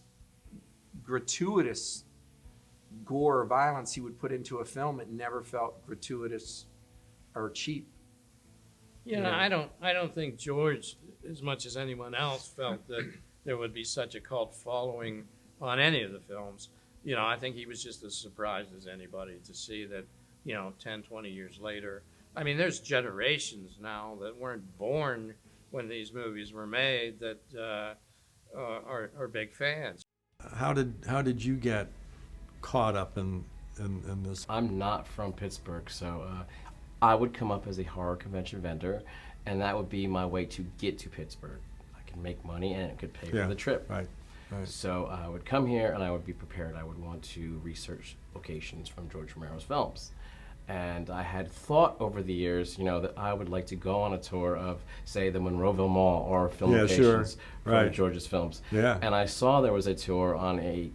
Speaker 21: gratuitous gore or violence he would put into a film, it never felt gratuitous or cheap.
Speaker 1: I don't think George, as much as anyone else, felt that there would be such a cult following on any of the films. I think he was just as surprised as anybody to see that, 10, 20 years later. I mean, there's generations now that weren't born when these movies were made that are big fans.
Speaker 11: How did you get caught up in this?
Speaker 22: I'm not from Pittsburgh, so I would come up as a horror convention vendor, and that would be my way to get to Pittsburgh. I could make money and it could pay for the trip.
Speaker 11: Right.
Speaker 22: So I would come here and I would be prepared. I would want to research locations from George Romero's films. And I had thought over the years, that I would like to go on a tour of, say, the Monroeville Mall or film locations from George's films.
Speaker 11: Yeah.
Speaker 22: And I saw there was a tour on a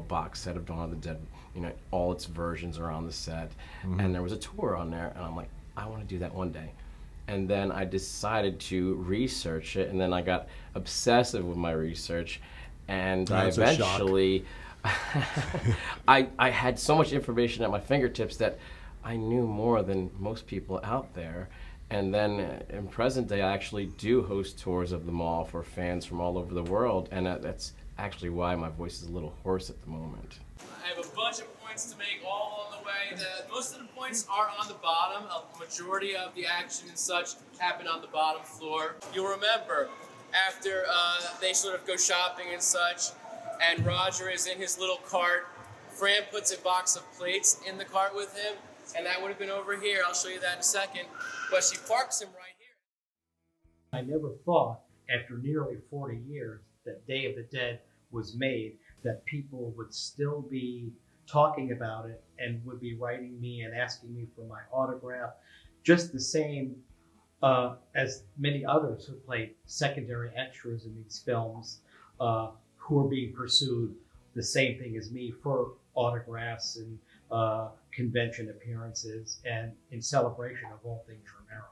Speaker 22: box set of Dawn of the Dead. All its versions are on the set. Mm-hmm. And there was a tour on there, and I'm like, I want to do that one day. And then I decided to research it, and then I got obsessive with my research, and I I had so much information at my fingertips that I knew more than most people out there. And then in present day, I actually do host tours of the mall for fans from all over the world, and that's actually why my voice is a little hoarse at the moment. I have a bunch of points to make all on the way. Most of the points are on the bottom. A majority of the action and such happen on the bottom floor. You'll remember after they sort of go shopping and such, and Roger is in his little cart, Fran puts a box of plates in the cart with him, and that would have been over here. I'll show you that in a second. But she parks him right here.
Speaker 17: I never thought, after nearly 40 years, that Day of the Dead was made, that people would still be talking about it and would be writing me and asking me for my autograph, just the same as many others who played secondary extras in these films who are being pursued the same thing as me for autographs and convention appearances and in celebration of all things Romero.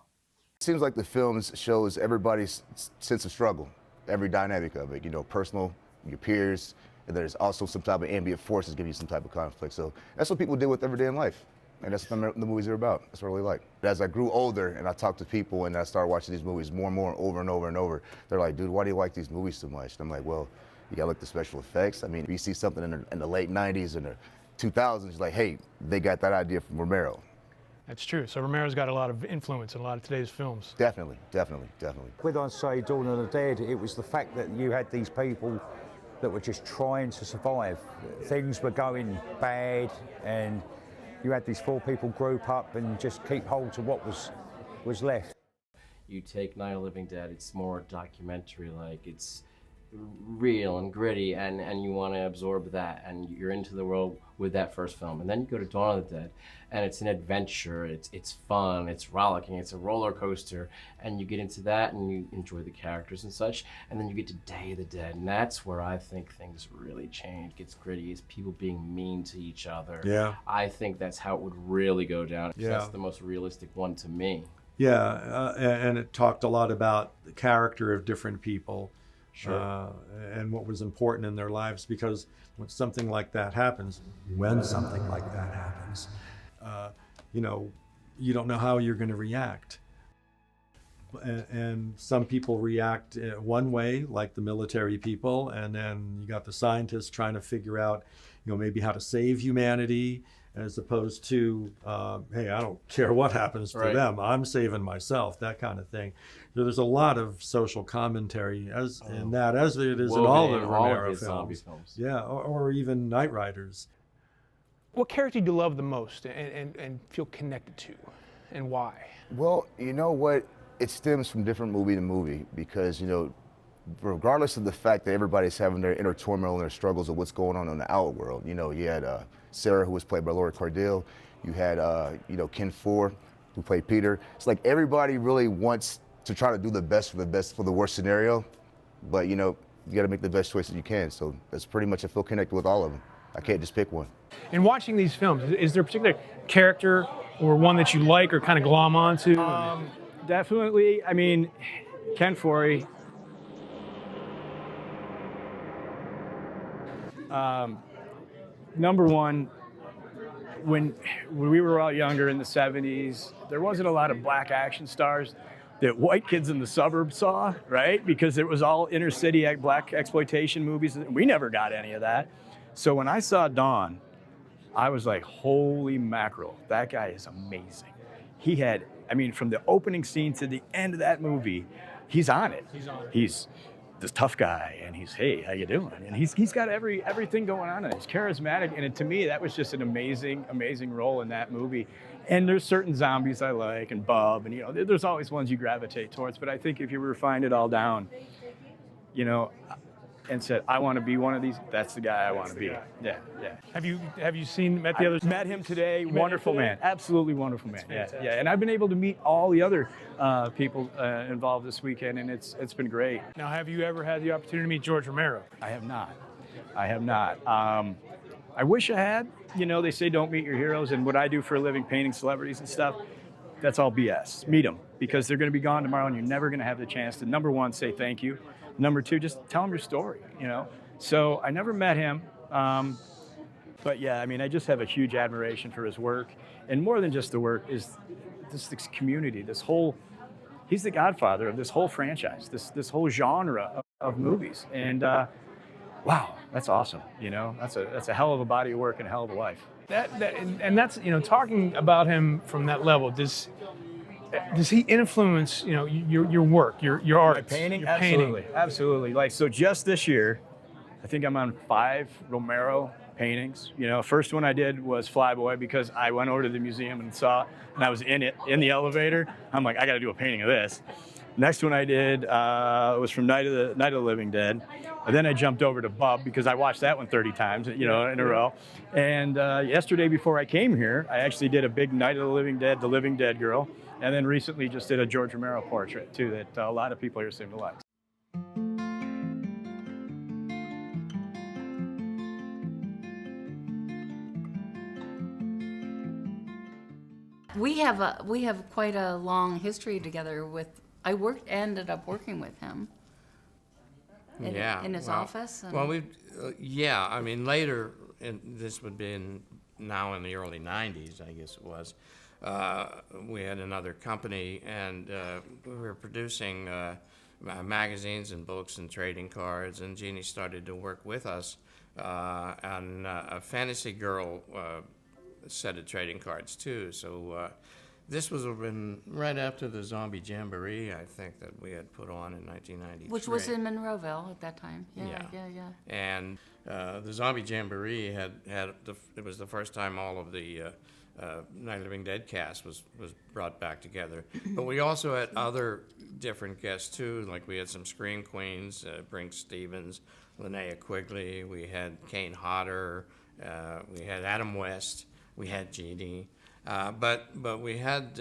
Speaker 18: It seems like the film shows everybody's sense of struggle, every dynamic of it, you know, personal, your peers, and there's also some type of ambient forces give you some type of conflict. So that's what people deal with every day in life. And that's what the movies are about. That's what I really like. As I grew older and I talked to people and I started watching these movies more and more over and over and over, they're like, dude, why do you like these movies so much? And I'm like, well, you gotta look at the special effects. I mean, if you see something in the late 90s and the 2000s, it's like, hey, they got that idea from Romero.
Speaker 8: That's true. So Romero's got a lot of influence in a lot of today's films.
Speaker 18: Definitely, definitely, definitely.
Speaker 19: When I say Dawn of the Dead, it was the fact that you had these people that were just trying to survive. Things were going bad, and you had these 4 people group up and just keep hold to what was left.
Speaker 22: You take Night of the Living Dead, it's more documentary, like it's real and gritty, and you want to absorb that, and you're into the world with that first film. And then you go to Dawn of the Dead, and it's an adventure, it's fun, it's rollicking, it's a roller coaster, and you get into that and you enjoy the characters and such. And then you get to Day of the Dead, and that's where I think things really change, gets gritty, is people being mean to each other.
Speaker 11: Yeah.
Speaker 22: I think that's how it would really go down.
Speaker 11: Yeah.
Speaker 22: That's the most realistic one to me.
Speaker 11: Yeah, and it talked a lot about the character of different people.
Speaker 22: Sure.
Speaker 11: And what was important in their lives, because when something like that happens, you know, you don't know how you're going to react. And some people react one way, like the military people, and then you got the scientists trying to figure out, you know, maybe how to save humanity, as opposed to, hey, I don't care what happens to them, I'm saving myself, that kind of thing. So there's a lot of social commentary in that, as it is in all the Romero films. Yeah, or even Knight Riders.
Speaker 8: What character do you love the most and feel connected to, and why?
Speaker 18: Well, you know what? It stems from different movie to movie, because, you know, regardless of the fact that everybody's having their inner turmoil and their struggles of what's going on in the outer world, you know, you had Sarah, who was played by Laura Cardille. You had, you know, Ken Ford, who played Peter. It's like everybody really wants to try to do the best for the worst scenario, but, you know, you got to make the best choices you can. So that's pretty much, I feel connected with all of them. I can't just pick one.
Speaker 8: In watching these films, is there a particular character or one that you like or kind of glom onto?
Speaker 14: Definitely, I mean, Ken Forey. Number one, when we were all younger in the 70s, there wasn't a lot of black action stars that white kids in the suburbs saw, right? Because it was all inner city black exploitation movies. We never got any of that. So when I saw Dawn, I was like, holy mackerel, that guy is amazing. He had, I mean, from the opening scene to the end of that movie, he's on it. He's this tough guy, and he's, hey, how you doing? And he's got everything going on. He's charismatic, and to me, that was just an amazing role in that movie. And there's certain zombies I like, and Bub, and, you know, there's always ones you gravitate towards. But I think if you refine it all down, you know, and said, I want to be one of these, that's the guy I want to be. Yeah.
Speaker 8: Have you met the others?
Speaker 14: Met him today. Wonderful man. Absolutely wonderful man. Yeah. And I've been able to meet all the other people involved this weekend, and it's been great.
Speaker 8: Now, have you ever had the opportunity to meet George Romero?
Speaker 14: I have not. I wish I had. You know, they say don't meet your heroes, and what I do for a living, painting celebrities and stuff, that's all BS. Meet them, because they're going to be gone tomorrow, and you're never going to have the chance to, number one, say thank you. Number two, just tell them your story, you know. So I never met him. But yeah, I mean, I just have a huge admiration for his work. And more than just the work is this community, he's the godfather of this whole franchise, this whole genre of movies. And wow, that's awesome. You know, that's a hell of a body of work and a hell of a life.
Speaker 8: And that's, you know, talking about him from that level, does he influence, you know, your work, your art,
Speaker 14: My painting?
Speaker 8: your
Speaker 14: Absolutely,
Speaker 8: painting?
Speaker 14: absolutely. Like, so just this year, I think I'm on 5 Romero paintings. You know, first one I did was Flyboy because I went over to the museum and saw, and I was in the elevator. I'm like, I got to do a painting of this. Next one I did was from Night of the Living Dead. And then I jumped over to Bub because I watched that one 30 times, you know, in a row. And yesterday before I came here, I actually did a big Night of the Living Dead girl. And then recently just did a George Romero portrait too that a lot of people here seem to like.
Speaker 2: We have quite a long history together with. Ended up working with him. In his office. And
Speaker 1: Well, yeah. I mean, later, this would be now in the early '90s, I guess it was. We had another company, and we were producing magazines and books and trading cards. And Jeannie started to work with us on a Fantasy Girl set of trading cards too. So this was been right after the Zombie Jamboree, I think, that we had put on in 1993.
Speaker 2: which was in Monroeville at that time. Yeah.
Speaker 1: And the Zombie Jamboree it was the first time all of the Night of the Living Dead cast was brought back together. But we also had other different guests too, like we had some Scream Queens, Brink Stevens, Linnea Quigley, we had Kane Hodder, we had Adam West, we had Jeannie. But we had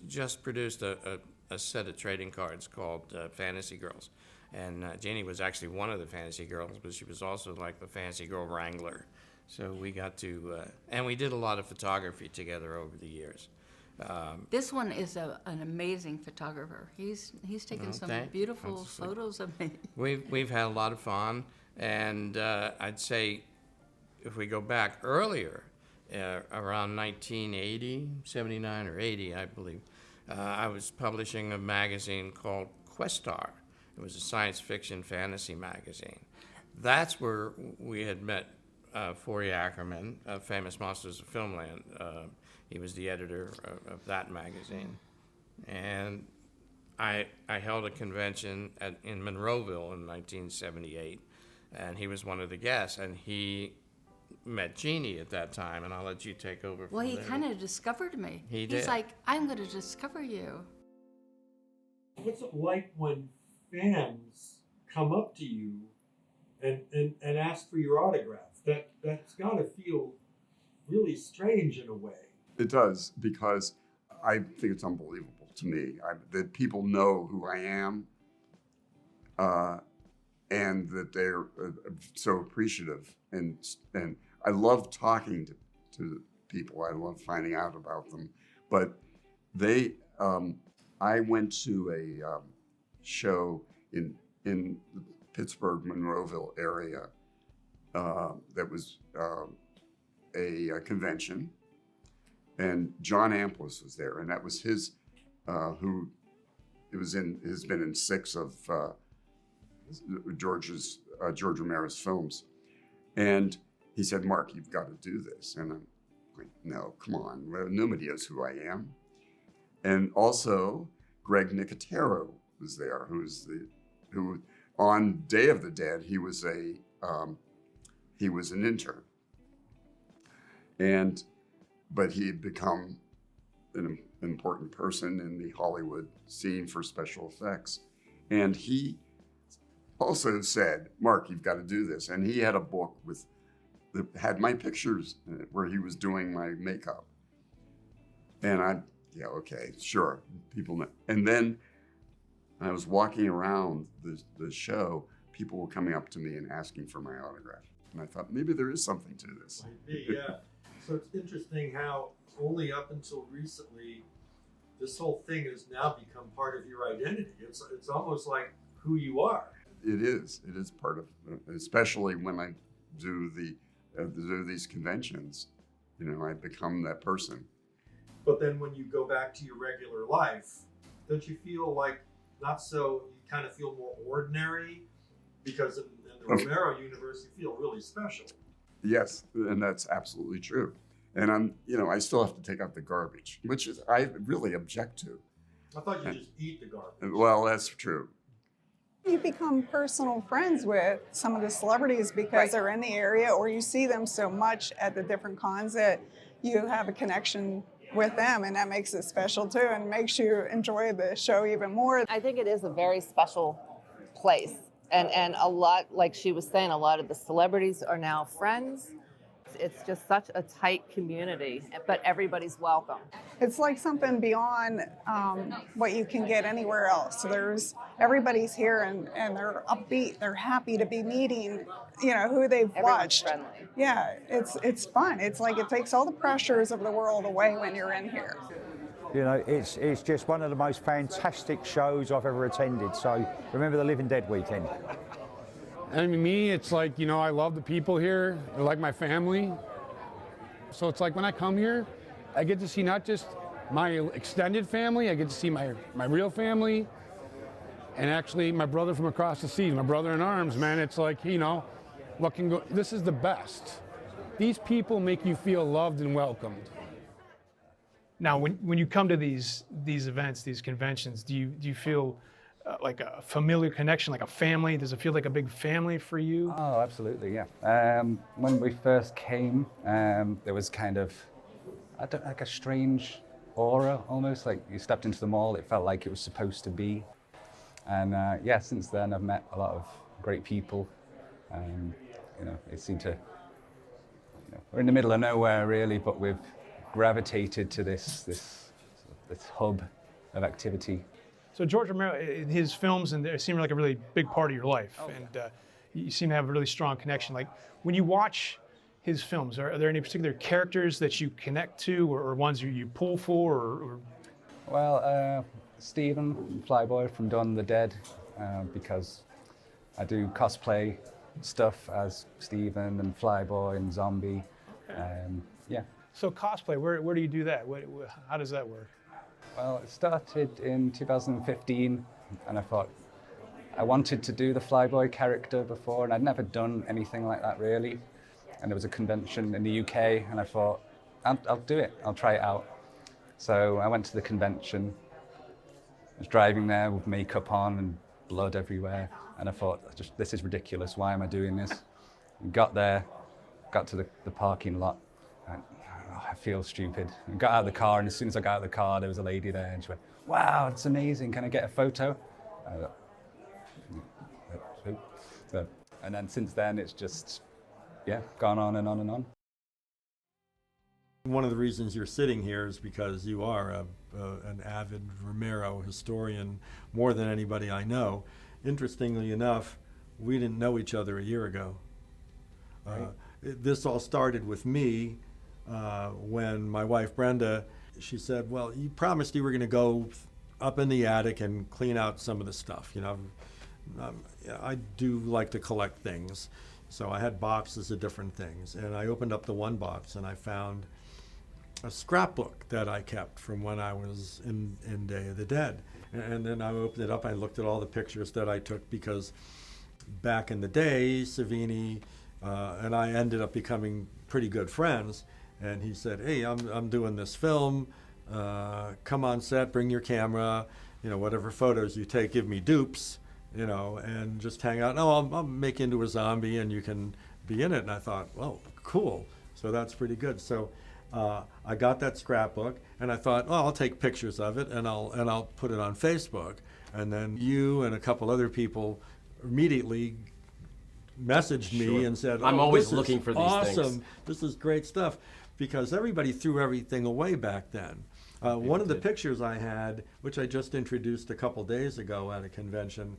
Speaker 1: just produced a set of trading cards called Fantasy Girls. And Jeannie was actually one of the Fantasy Girls, but she was also like the Fantasy Girl Wrangler. So we got to, and we did a lot of photography together over the years.
Speaker 2: This one is an amazing photographer. He's taken some beautiful photos of me.
Speaker 1: We've had a lot of fun, and I'd say if we go back earlier, around 1980, 79 or 80, I believe, I was publishing a magazine called Questar. It was a science fiction fantasy magazine. That's where we had met Forey Ackerman of Famous Monsters of Filmland. He was the editor of that magazine. And I held a convention in Monroeville in 1978, and he was one of the guests, and he met Jeannie at that time, and I'll let you take over from
Speaker 2: Well, he
Speaker 1: there.
Speaker 2: kind of discovered me.
Speaker 1: He's
Speaker 2: He's like, I'm going to discover you.
Speaker 11: What's it like when fans come up to you and ask for your autograph? That's got to feel really strange in a way.
Speaker 3: It does, because I think it's unbelievable to me that people know who I am, and that they're so appreciative. And I love talking to people. I love finding out about them. But I went to a show in the Pittsburgh, Monroeville area that was a convention, and John Amplis was there, and that was his has been in 6 of George Romero's films. And he said, Mark, you've got to do this. And I'm like, no, come on. Nobody knows who I am. And also, Greg Nicotero was there, who on Day of the Dead, he was an intern. But he had become an important person in the Hollywood scene for special effects. And he also said, Mark, you've got to do this. And he had a book that had my pictures in it, where he was doing my makeup. And yeah, okay, sure, people know. And then I was walking around the show, people were coming up to me and asking for my autograph. And I thought, maybe there is something to this.
Speaker 11: Might be, yeah. So it's interesting how only up until recently, this whole thing has now become part of your identity. It's almost like who you are.
Speaker 3: It is part of, especially when I do the through these conventions, I become that person.
Speaker 11: But then when you go back to your regular life, don't you feel like not so, you kind of feel more ordinary? Because in the Romero universe, you feel really special.
Speaker 3: Yes, and that's absolutely true. And I still have to take out the garbage, which I really object to.
Speaker 11: I thought you just eat the garbage.
Speaker 3: Well, that's true.
Speaker 7: You become personal friends with some of the celebrities because they're in the area, or you see them so much at the different cons that you have a connection with them, and that makes it special too, and makes you enjoy the show even more.
Speaker 15: I think it is a very special place, and a lot, like she was saying, a lot of the celebrities are now friends. It's just such a tight community, but everybody's welcome.
Speaker 7: It's like something beyond what you can get anywhere else. Everybody's here and they're upbeat. They're happy to be meeting, who they've watched.
Speaker 15: Friendly.
Speaker 7: Yeah, it's fun. It's like it takes all the pressures of the world away when you're in here.
Speaker 19: It's just one of the most fantastic shows I've ever attended. So remember the Living Dead weekend.
Speaker 20: I mean, me, it's like, I love the people here. They're like my family. So it's like when I come here, I get to see not just my extended family, I get to see my real family, and actually my brother from across the seas, my brother in arms, man. It's like, what can go, this is the best. These people make you feel loved and welcomed.
Speaker 8: Now, when you come to these events, these conventions, do you feel like a familiar connection, like a family? Does it feel like a big family for you?
Speaker 23: Oh, absolutely, yeah. When we first came, there was kind of, like a strange aura almost, like you stepped into the mall, it felt like it was supposed to be. And since then I've met a lot of great people. It seemed to, we're in the middle of nowhere really, but we've gravitated to this hub of activity.
Speaker 8: So George Romero, his films and they seem like a really big part of your life, and you seem to have a really strong connection. Like when you watch his films, are there any particular characters that you connect to, or ones you pull for, or?
Speaker 23: Well, Stephen Flyboy from Dawn of the Dead, because I do cosplay stuff as Stephen and Flyboy and Zombie.
Speaker 8: So cosplay, where do you do that? How does that work?
Speaker 23: Well, it started in 2015, and I thought I wanted to do the Flyboy character before, and I'd never done anything like that really. And there was a convention in the UK, and I thought, I'll do it, I'll try it out. So I went to the convention, I was driving there with makeup on and blood everywhere, and I thought, this is ridiculous, why am I doing this? Got there, got to the parking lot, and I feel stupid. I got out of the car, and as soon as I got out of the car, there was a lady there, and she went, wow, it's amazing, can I get a photo? And then since then, it's just, gone on and on and on.
Speaker 11: One of the reasons you're sitting here is because you are an avid Romero historian, more than anybody I know. Interestingly enough, we didn't know each other a year ago.
Speaker 23: Right.
Speaker 11: This all started with me when my wife Brenda, she said, well, you promised you were going to go up in the attic and clean out some of the stuff. I do like to collect things. So I had boxes of different things, and I opened up the one box and I found a scrapbook that I kept from when I was in Day of the Dead. And then I opened it up, I looked at all the pictures that I took, because back in the day, Savini and I ended up becoming pretty good friends. And he said, hey, I'm doing this film, come on set, bring your camera, whatever photos you take, give me dupes, and just hang out. No, I'll make you into a zombie and you can be in it. And I thought, well, cool. So that's pretty good. So I got that scrapbook and I thought, well, I'll take pictures of it and I'll put it on Facebook. And then you and a couple other people immediately messaged me and said,
Speaker 22: I'm always
Speaker 11: this is
Speaker 22: looking for these
Speaker 11: awesome.
Speaker 22: things.
Speaker 11: This is great stuff, because everybody threw everything away back then. One of the pictures I had, which I just introduced a couple days ago at a convention,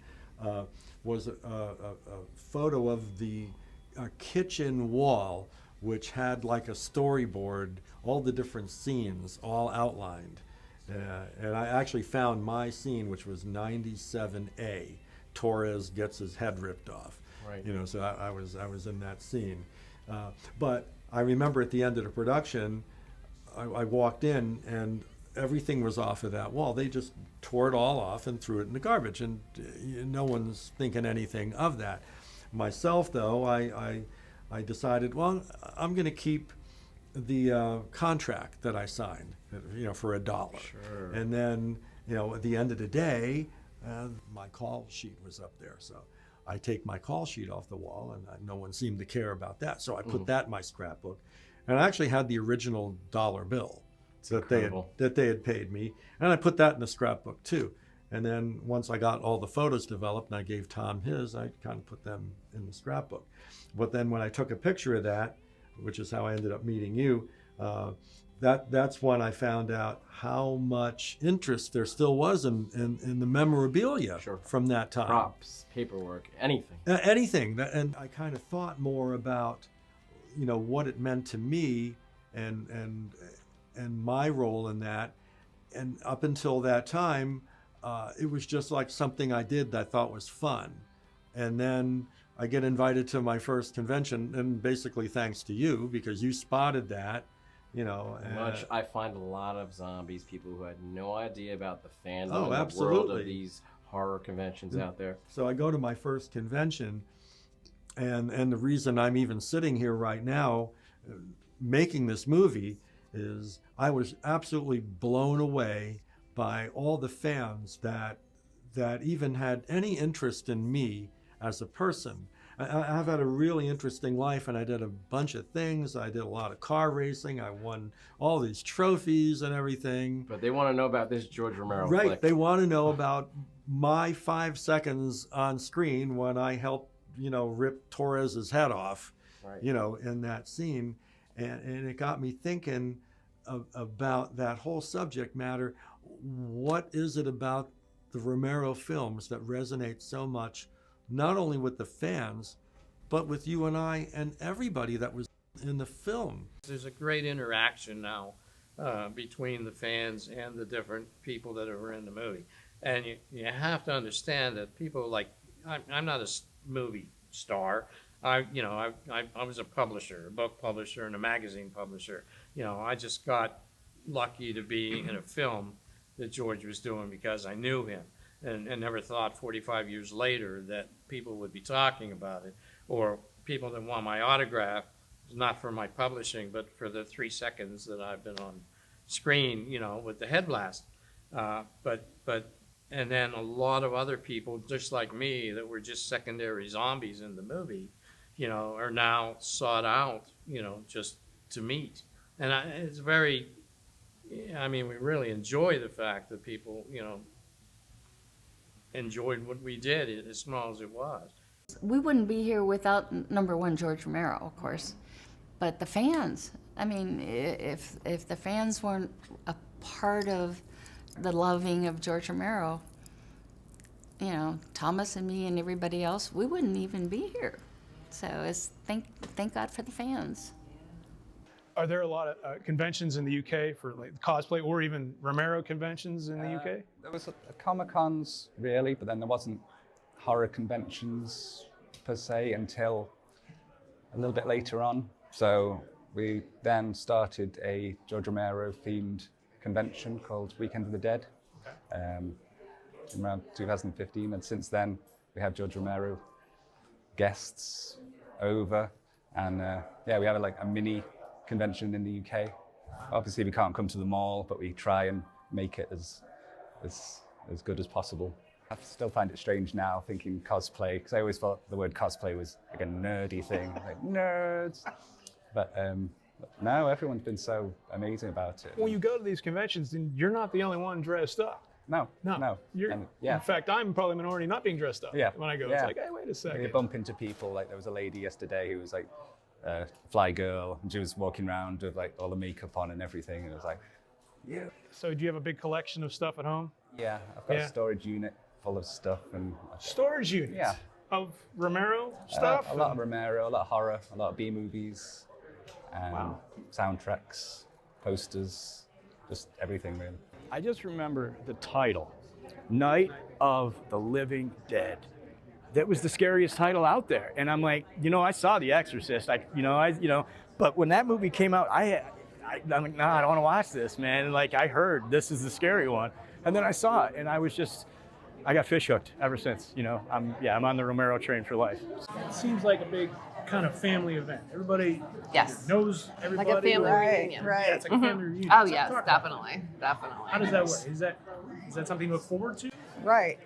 Speaker 11: was a photo of the kitchen wall, which had like a storyboard, all the different scenes all outlined. And I actually found my scene, which was 97A. Torres gets his head ripped off.
Speaker 22: Right.
Speaker 11: So I was in that scene. But I remember at the end of the production, I walked in and everything was off of that wall. They just tore it all off and threw it in the garbage, and no one's thinking anything of that. Myself, though, I decided, well, I'm going to keep the contract that I signed, for $1.
Speaker 22: Sure.
Speaker 11: And then, at the end of the day, my call sheet was up there. So I take my call sheet off the wall, and no one seemed to care about that. So I put that in my scrapbook. And I actually had the original dollar bill that they had paid me. And I put that in the scrapbook too. And then once I got all the photos developed and I gave Tom his, I kind of put them in the scrapbook. But then when I took a picture of that, which is how I ended up meeting you, that's when I found out how much interest there still was in the memorabilia from that time.
Speaker 22: Props, paperwork, anything.
Speaker 11: Anything. And I kind of thought more about, what it meant to me and my role in that. And up until that time, it was just like something I did that I thought was fun. And then I get invited to my first convention, and basically thanks to you, because you spotted that,
Speaker 22: I find a lot of zombies, people who had no idea about the fandom,
Speaker 11: Oh,
Speaker 22: the world
Speaker 11: absolutely.
Speaker 22: of these horror conventions out there.
Speaker 11: So I go to my first convention, and the reason I'm even sitting here right now making this movie is I was absolutely blown away by all the fans that even had any interest in me as a person. I've had a really interesting life, and I did a bunch of things. I did a lot of car racing. I won all these trophies and everything.
Speaker 22: But they want to know about this George Romero
Speaker 11: Right,
Speaker 22: flick.
Speaker 11: they want to know about my 5 seconds on screen when I helped, rip Torres's head off,
Speaker 22: Right.
Speaker 11: In that scene. And it got me thinking about that whole subject matter. What is it about the Romero films that resonates so much, not only with the fans, but with you and I and everybody that was in the film?
Speaker 1: There's a great interaction now between the fans and the different people that are in the movie. And you have to understand that people like, I'm not a movie star. I was a publisher, a book publisher and a magazine publisher. I just got lucky to be in a film that George was doing because I knew him, and never thought 45 years later that people would be talking about it, or people that want my autograph, not for my publishing, but for the 3 seconds that I've been on screen, with the head blast. And then a lot of other people, just like me, that were just secondary zombies in the movie, are now sought out, just to meet. And it's very, we really enjoy the fact that people, enjoyed what we did, as small as it was.
Speaker 2: We wouldn't be here without #1 George Romero, of course, but the fans. If the fans weren't a part of the loving of George Romero, Thomas and me and everybody else, we wouldn't even be here. So thank God for the fans.
Speaker 8: Are there a lot of conventions in the UK for like cosplay, or even Romero conventions in the UK?
Speaker 23: There was a Comic-Cons, really, but then there wasn't horror conventions per se until a little bit later on. So we then started a George Romero themed convention called Weekend of the Dead in around 2015, and since then we have George Romero guests over, and we have a mini convention in the UK. Obviously we can't come to the mall, but we try and make it as good as possible. I still find it strange now thinking cosplay, because I always thought the word cosplay was like a nerdy thing, like nerds. But now everyone's been so amazing about it.
Speaker 8: When you go to these conventions, then you're not the only one dressed up.
Speaker 23: No.
Speaker 8: You're, In fact, I'm probably a minority not being dressed up.
Speaker 23: Yeah.
Speaker 8: When I go, it's like, hey, wait a second.
Speaker 23: You bump into people, like there was a lady yesterday who was like a fly girl, and she was walking around with like all the makeup on and everything, and it was like, yeah.
Speaker 8: So do you have a big collection of stuff at home?
Speaker 23: Yeah, I've got a storage unit full of stuff. And
Speaker 8: storage unit?
Speaker 23: Yeah.
Speaker 8: Of Romero stuff?
Speaker 23: A lot of Romero, a lot of horror, a lot of B-movies, and soundtracks, posters, just everything really.
Speaker 14: I just remember the title, Night of the Living Dead. that was the scariest title out there. And I'm like, I saw The Exorcist. But when that movie came out, I'm like, nah, I don't want to watch this, man. And like, I heard this is the scary one. And then I saw it, and I got fish hooked ever since. I'm on the Romero train for life.
Speaker 8: It seems like a big kind of family event. Everybody knows everybody.
Speaker 15: Like a family reunion.
Speaker 7: Right.
Speaker 8: Yeah, it's like a family reunion.
Speaker 15: Oh
Speaker 8: So
Speaker 15: yes,
Speaker 8: talk about
Speaker 15: definitely.
Speaker 8: How does that work? Is that something to look forward to?
Speaker 7: Right.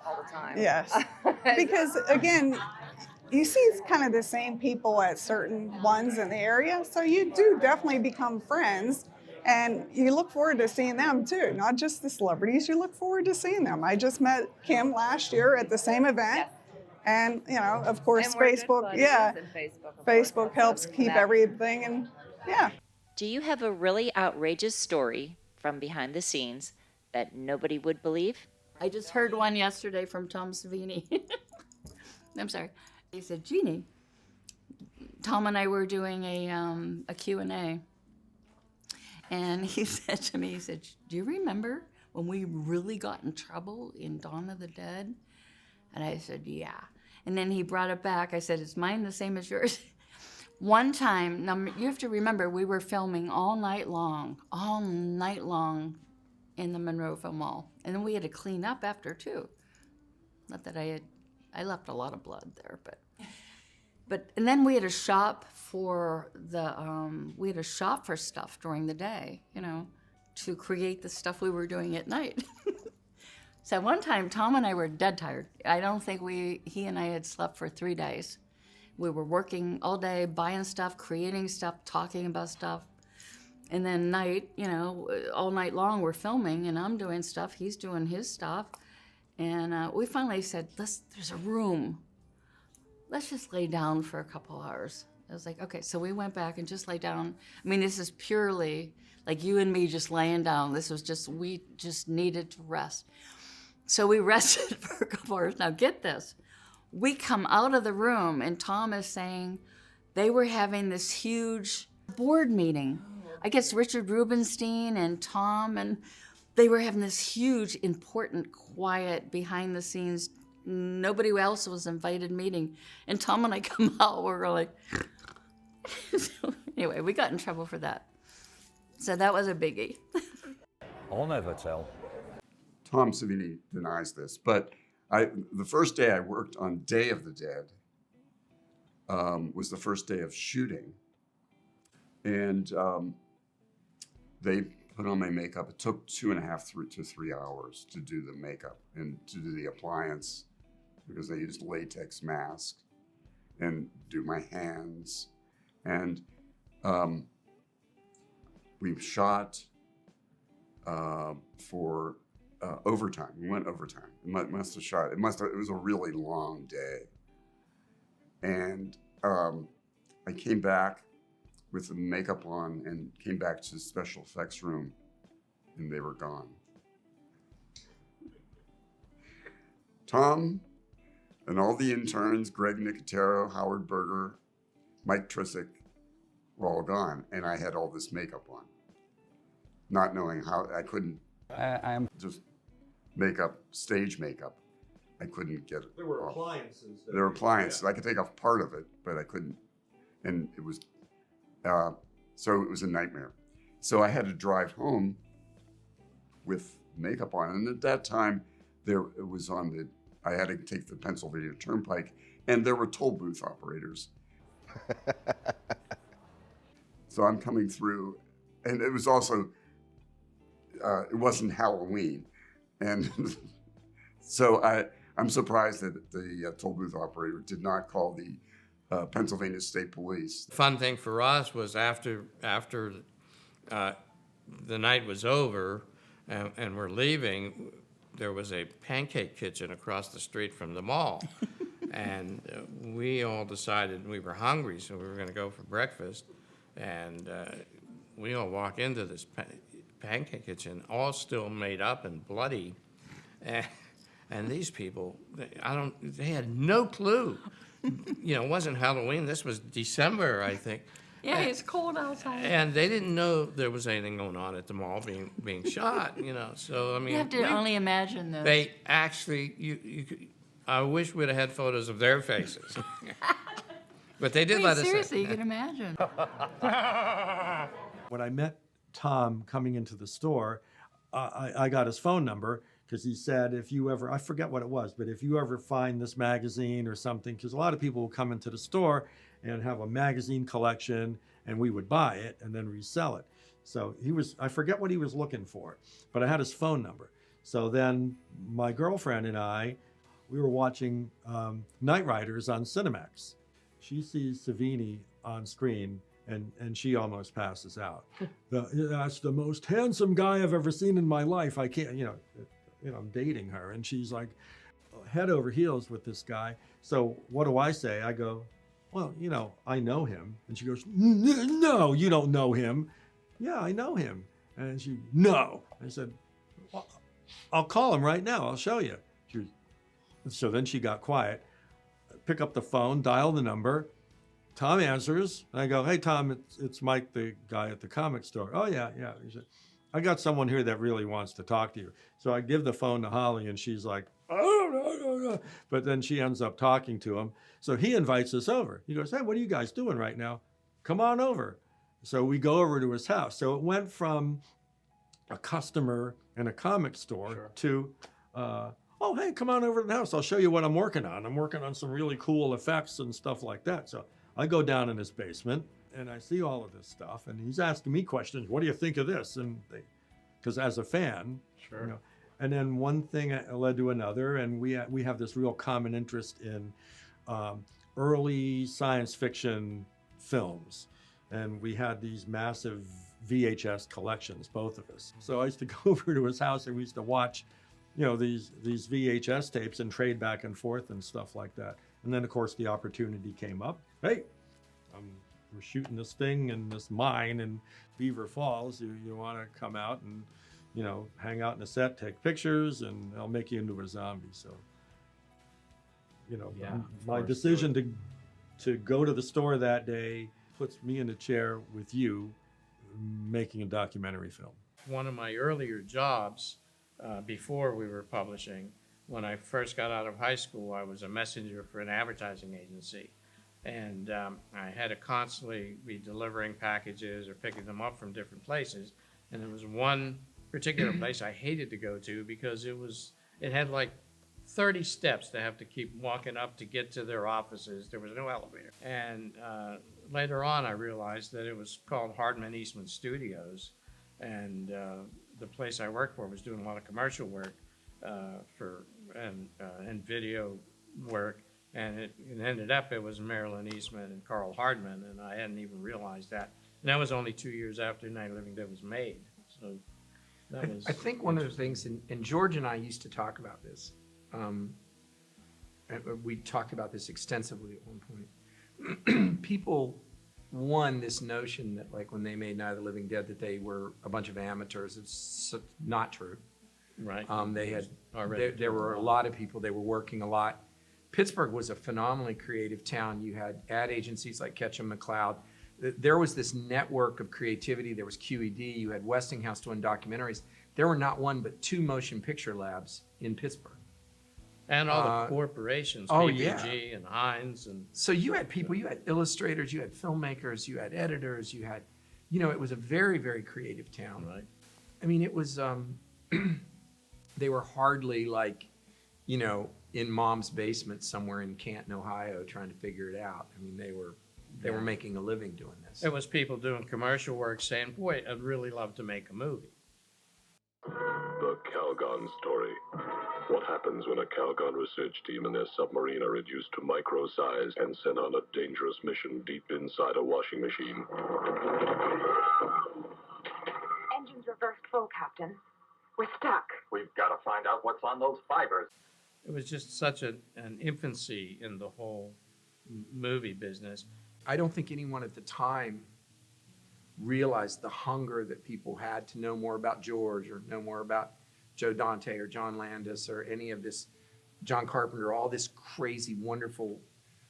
Speaker 15: All the time.
Speaker 7: Yes. Because again, you see kind of the same people at certain ones in the area, so you do definitely become friends, and you look forward to seeing them too. Not just the celebrities, you look forward to seeing them. I just met Kim last year at the same event, and of course,
Speaker 15: And we're good
Speaker 7: Facebook.
Speaker 15: buddies,
Speaker 7: Yeah,
Speaker 15: and Facebook, of
Speaker 7: Facebook
Speaker 15: course,
Speaker 7: helps
Speaker 15: helps
Speaker 7: keep
Speaker 15: that.
Speaker 7: everything, and yeah.
Speaker 6: Do you have a really outrageous story from behind the scenes that nobody would believe?
Speaker 2: I just heard one yesterday from Tom Savini. I'm sorry. He said, Jeannie, Tom and I were doing a Q&A. And he said to me, do you remember when we really got in trouble in Dawn of the Dead? And I said, yeah. And then he brought it back. I said, is mine the same as yours? One time, now you have to remember, we were filming all night long in the Monroeville Mall. And then we had to clean up after too. Not that I left a lot of blood there, but and then we had to shop for stuff during the day, to create the stuff we were doing at night. So one time, Tom and I were dead tired. I don't think he and I had slept for 3 days. We were working all day, buying stuff, creating stuff, talking about stuff. And then night, all night long we're filming, and I'm doing stuff, he's doing his stuff. And we finally said, there's a room. Let's just lay down for a couple hours. I was like, okay, so we went back and just lay down. I mean, this is purely like you and me just laying down. We just needed to rest. So we rested for a couple hours. Now get this. We come out of the room and Tom is saying they were having this huge board meeting. I guess Richard Rubenstein and Tom, and they were having this huge, important, quiet, behind the scenes, nobody else was invited meeting. And Tom and I come out, we're like, so anyway, we got in trouble for that. So that was a biggie.
Speaker 19: I'll never tell.
Speaker 3: Tom Savini denies this, but the first day I worked on Day of the Dead was the first day of shooting. And they put on my makeup. It took 2.5 to 3 hours to do the makeup and to do the appliance, because they used latex mask, and do my hands. And we shot for overtime. We went overtime. It was a really long day. And I came back with the makeup on and came back to the special effects room, and they were gone. Tom and all the interns, Greg Nicotero, Howard Berger, Mike Trisick, were all gone, and I had all this makeup on, not knowing how. I couldn't just stage makeup. I couldn't get it.
Speaker 11: There were
Speaker 3: off.
Speaker 11: appliances.
Speaker 3: There were appliances. Yeah. I could take off part of it, but I couldn't, and it was. So it was a nightmare. So I had to drive home with makeup on. And at that time, I had to take the Pennsylvania Turnpike, and there were toll booth operators. So I'm coming through, and it was also, it wasn't Halloween. And so I'm surprised that the toll booth operator did not call the Pennsylvania State Police.
Speaker 1: The fun thing for us was after the night was over and we're leaving, there was a pancake kitchen across the street from the mall. And we all decided we were hungry, so we were going to go for breakfast. And we all walk into this pancake kitchen, all still made up and bloody. And these people, they had no clue. It wasn't Halloween. This was December, I think.
Speaker 2: Yeah, it's cold outside.
Speaker 1: And they didn't know there was anything going on at the mall being shot, So, I mean.
Speaker 2: You have to only imagine this.
Speaker 1: They actually, I wish we'd have had photos of their faces. But they did
Speaker 2: Wait,
Speaker 1: let us in.
Speaker 2: seriously, you can imagine.
Speaker 11: When I met Tom coming into the store, I got his phone number because he said, if you ever, I forget what it was, but if you ever find this magazine or something, because a lot of people will come into the store and have a magazine collection and we would buy it and then resell it. So I forget what he was looking for, but I had his phone number. So then my girlfriend and we were watching Night Riders on Cinemax. She sees Savini on screen and she almost passes out. That's the most handsome guy I've ever seen in my life. I can't, I'm dating her, and she's like head over heels with this guy. So what do I say? I go, well, I know him. And she goes, no, you don't know him. Yeah, I know him. And she, no. I said, well, I'll call him right now. I'll show you. So then she got quiet, pick up the phone, dial the number. Tom answers, and I go, hey, Tom, it's Mike, the guy at the comic store. Oh, yeah. He said, I got someone here that really wants to talk to you. So I give the phone to Holly, and she's like, oh, no. But then she ends up talking to him. So he invites us over. He goes, hey, what are you guys doing right now? Come on over. So we go over to his house. So it went from a customer in a comic store to, oh, hey, come on over to the house. I'll show you what I'm working on. I'm working on some really cool effects and stuff like that. So I go down in his basement and I see all of this stuff, and he's asking me questions. What do you think of this? And because as a fan, and then one thing led to another, and we have this real common interest in early science fiction films, and we had these massive VHS collections, both of us. So I used to go over to his house and we used to watch, these VHS tapes and trade back and forth and stuff like that. And then, of course, the opportunity came up. Hey, we're shooting this thing in this mine in Beaver Falls. You want to come out and, hang out in the set, take pictures, and I'll make you into a zombie. So, my decision to go to the store that day puts me in a chair with you making a documentary film.
Speaker 1: One of my earlier jobs before we were publishing, when I first got out of high school, I was a messenger for an advertising agency. And I had to constantly be delivering packages or picking them up from different places. And there was one particular place I hated to go to because it had like 30 steps to have to keep walking up to get to their offices. There was no elevator. And later on, I realized that it was called Hardman Eastman Studios. And the place I worked for was doing a lot of commercial work and video work. And it ended up, it was Marilyn Eastman and Carl Hardman, and I hadn't even realized that. And that was only 2 years after Night of the Living Dead was made. So that was.
Speaker 21: I think one of the things, and George and I used to talk about this. We talked about this extensively at one point. People won this notion that, like, when they made Night of the Living Dead, that they were a bunch of amateurs. It's not true.
Speaker 1: Right.
Speaker 21: There were a lot of people. They were working a lot. Pittsburgh was a phenomenally creative town. You had ad agencies like Ketchum McLeod. There was this network of creativity. There was QED. You had Westinghouse doing documentaries. There were not one but two motion picture labs in Pittsburgh.
Speaker 1: And all the corporations, PPG and Heinz.
Speaker 21: So you had people, you had illustrators, you had filmmakers, you had editors, you had, it was a very, very creative town.
Speaker 1: Right.
Speaker 21: I mean, it was, they were hardly like, in mom's basement somewhere in Canton, Ohio, trying to figure it out. I mean, they were making a living doing this.
Speaker 1: It was people doing commercial work saying, boy, I'd really love to make a movie.
Speaker 9: The Calgon story. What happens when a Calgon research team and their submarine are reduced to micro size and sent on a dangerous mission deep inside a washing machine?
Speaker 10: Engines reversed full, Captain. We're stuck.
Speaker 12: We've got to find out what's on those fibers.
Speaker 1: It was just such an infancy in the whole movie business.
Speaker 21: I don't think anyone at the time realized the hunger that people had to know more about George or know more about Joe Dante or John Landis or any of this, John Carpenter, all this crazy, wonderful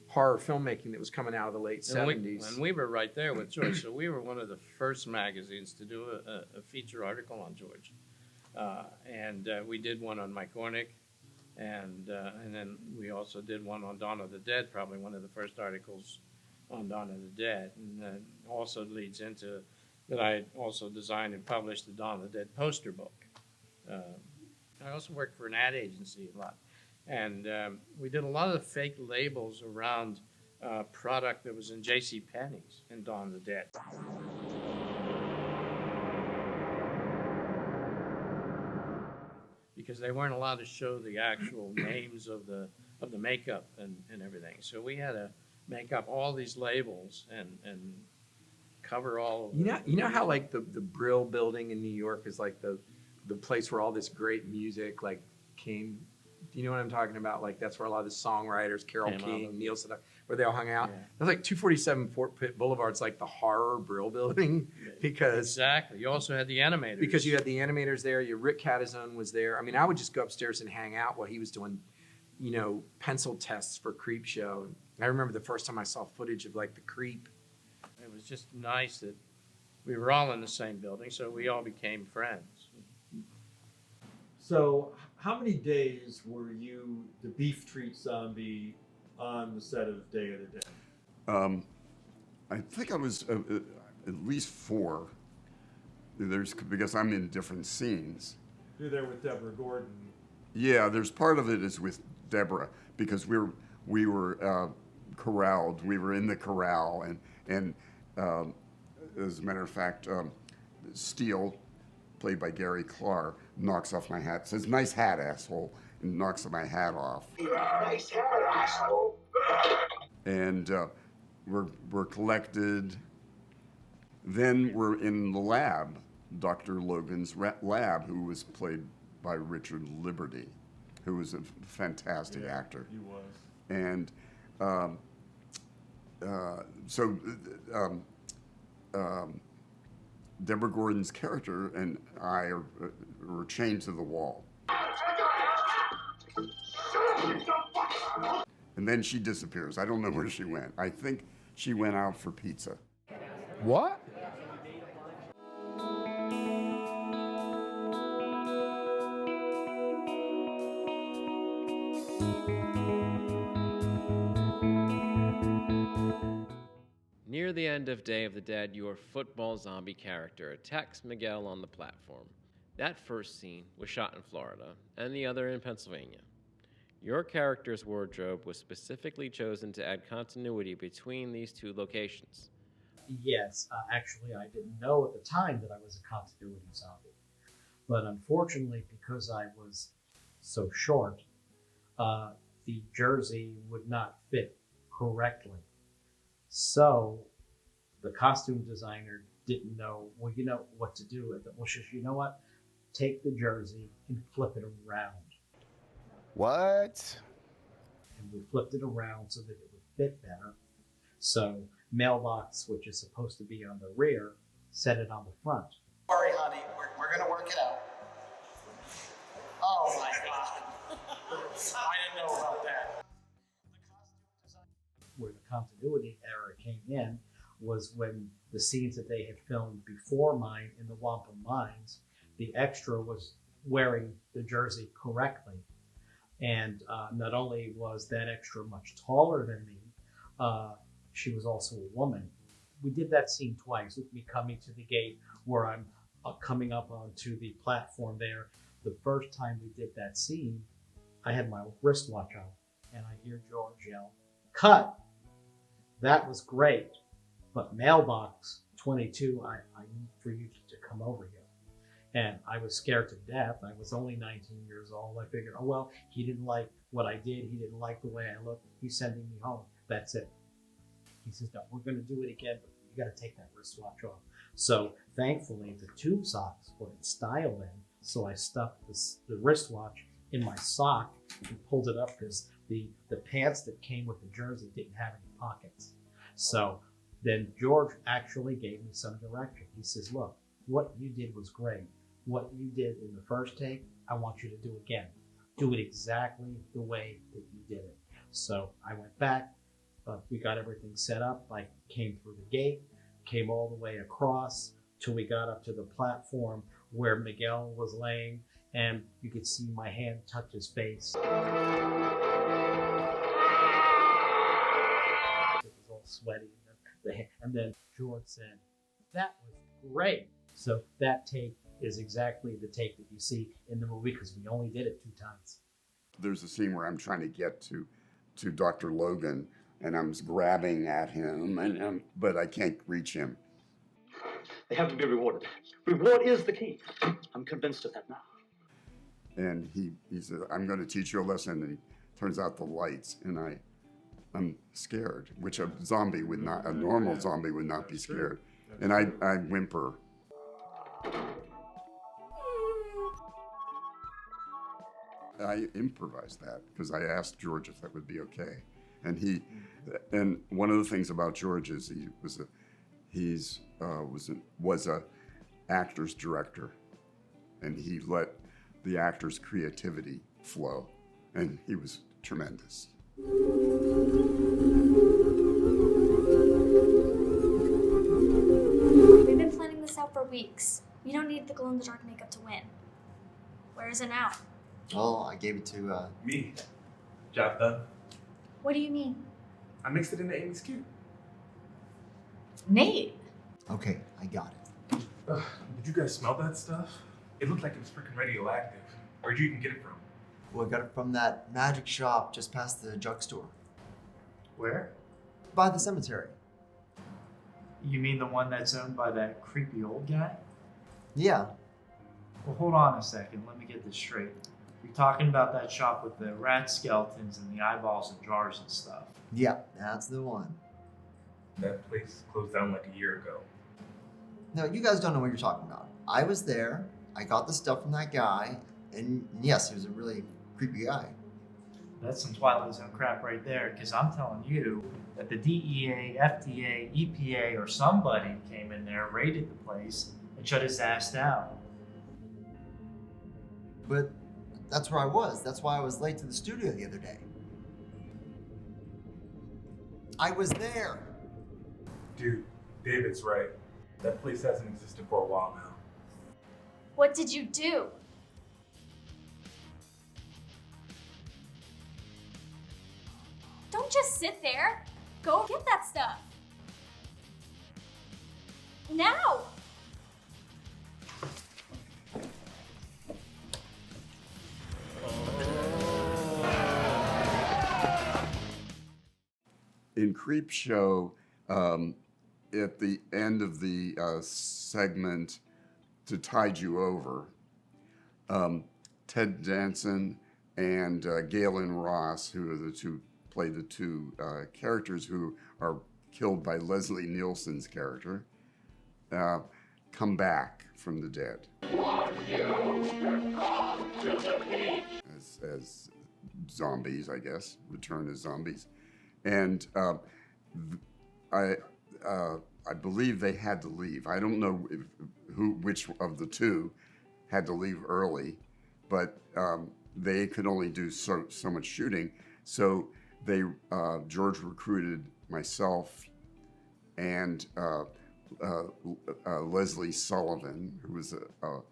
Speaker 21: horror filmmaking that was coming out of the late 70s.
Speaker 1: And we were right there with George. So we were one of the first magazines to do a feature article on George. And we did one on Mike Ornick. And then we also did one on Dawn of the Dead, probably one of the first articles on Dawn of the Dead. And that also leads into that I also designed and published the Dawn of the Dead poster book. I also worked for an ad agency a lot. And we did a lot of fake labels around product that was in J.C. Penney's in Dawn of the Dead. Because they weren't allowed to show the actual names of the makeup and everything. So we had to make up all these labels and cover all of it.
Speaker 21: You know how like the Brill building in New York is like the place where all this great music like came. Do you know what I'm talking about? Like that's where a lot of the songwriters, Carole King, Neil Sedaka, where they all hung out. That's like 247 Fort Pitt Boulevard. It's like the horror Brill building because
Speaker 1: exactly. You also had the animators.
Speaker 21: Because you had the animators there. Your Rick Catazone was there. I mean, I would just go upstairs and hang out while he was doing, you know, pencil tests for Creep Show. I remember the first time I saw footage of like the Creep.
Speaker 1: It was just nice that we were all in the same building, so we all became friends.
Speaker 11: So, how many days were you the Beef Treat Zombie on the set of Day of the Dead?
Speaker 3: I think I was at least 4. Because I'm in different scenes.
Speaker 11: You're there with Deborah Gordon.
Speaker 3: Yeah, there's part of it is with Deborah because we were corralled. We were in the corral, and as a matter of fact, Steele, played by Gary Clark, knocks off my hat. Says, "Nice hat, asshole," and knocks my hat off.
Speaker 4: Nice hat, asshole.
Speaker 3: And we're collected. Then we're in the lab, Dr. Logan's lab, who was played by Richard Liberty, who was a fantastic actor.
Speaker 11: He was.
Speaker 3: And Deborah Gordon's character and I were chained to the wall. And then she disappears. I don't know where she went. I think she went out for pizza.
Speaker 20: What?
Speaker 5: Near the end of Day of the Dead, your football zombie character attacks Miguel on the platform. That first scene was shot in Florida, and the other in Pennsylvania. Your character's wardrobe was specifically chosen to add continuity between these two locations.
Speaker 17: Yes, actually, I didn't know at the time that I was a continuity zombie. But unfortunately, because I was so short, the jersey would not fit correctly. So the costume designer didn't know, well, you know what to do with it. Well, she said, you know what? Take the jersey and flip it around.
Speaker 18: What?
Speaker 17: And we flipped it around so that it would fit better. So mailbox, which is supposed to be on the rear, set it on the front.
Speaker 4: Don't worry, honey, we're going to work it out. Oh my God. I didn't know about that.
Speaker 17: Where the continuity error came in was when the scenes that they had filmed before mine in the Wampum Mines, the extra was wearing the jersey correctly. And not only was that extra much taller than me, she was also a woman. We did that scene twice, with me coming to the gate where I'm coming up onto the platform there. The first time we did that scene, I had my wristwatch on, and I hear George yell, "Cut!" That was great, but mailbox 22, I need for you to come over here. And I was scared to death. I was only 19 years old. I figured, oh, well, he didn't like what I did. He didn't like the way I looked. He's sending me home. That's it. He says, no, we're going to do it again, but you got to take that wristwatch off. So thankfully, the tube socks were in style then. So I stuffed the wristwatch in my sock and pulled it up because the pants that came with the jersey didn't have any pockets. So then George actually gave me some direction. He says, look, what you did was great. What you did in the first take, I want you to do again. Do it exactly the way that you did it. So I went back, we got everything set up. I came through the gate, came all the way across till we got up to the platform where Miguel was laying, and you could see my hand touch his face. It was all sweaty, and then George said, "That was great." So that take is exactly the take that you see in the movie, because we only did it 2 times.
Speaker 3: There's a scene where I'm trying to get to Dr. Logan, and I'm grabbing at him, but I can't reach him.
Speaker 4: They have to be rewarded. Reward is the key. I'm convinced of that now.
Speaker 3: And he said, "I'm going to teach you a lesson." And he turns out the lights, and I'm scared, which a normal zombie would not be scared. And I whimper. I improvised that because I asked George if that would be okay. And one of the things about George is he was a actor's director, and he let the actor's creativity flow, and he was tremendous.
Speaker 13: We've been planning this out for weeks. We don't need the glow-in-the-dark makeup to win. Where is it now?
Speaker 16: Well, I gave it to,
Speaker 22: me. Job done.
Speaker 13: What do you mean?
Speaker 22: I mixed it into Amy's cube.
Speaker 13: Nate!
Speaker 16: Okay, I got it.
Speaker 22: Did you guys smell that stuff? It looked like it was freaking radioactive. Where'd you even get it from?
Speaker 16: Well, I got it from that magic shop just past the drugstore.
Speaker 17: Where?
Speaker 16: By the cemetery.
Speaker 17: You mean the one that's owned by that creepy old guy?
Speaker 16: Yeah.
Speaker 17: Well, hold on a second. Let me get this straight. You're talking about that shop with the rat skeletons and the eyeballs and jars and stuff.
Speaker 16: Yeah, that's the one.
Speaker 22: That place closed down like a year ago.
Speaker 16: No, you guys don't know what you're talking about. I was there. I got the stuff from that guy. And yes, he was a really creepy guy.
Speaker 17: That's some Twilight Zone crap right there, because I'm telling you that the DEA, FDA, EPA, or somebody came in there, raided the place, and shut his ass down.
Speaker 16: But that's where I was. That's why I was late to the studio the other day. I was there.
Speaker 22: Dude, David's right. That place hasn't existed for a while now.
Speaker 13: What did you do? Don't just sit there. Go get that stuff. Now!
Speaker 3: In Creepshow, at the end of the segment to Tide You Over, Ted Danson and Galen Ross, who are play the two characters who are killed by Leslie Nielsen's character, come back from the dead as zombies, I guess, return as zombies. And I believe they had to leave. I don't know which of the two had to leave early, but they could only do so much shooting. So George recruited myself and Leslie Sullivan, who was a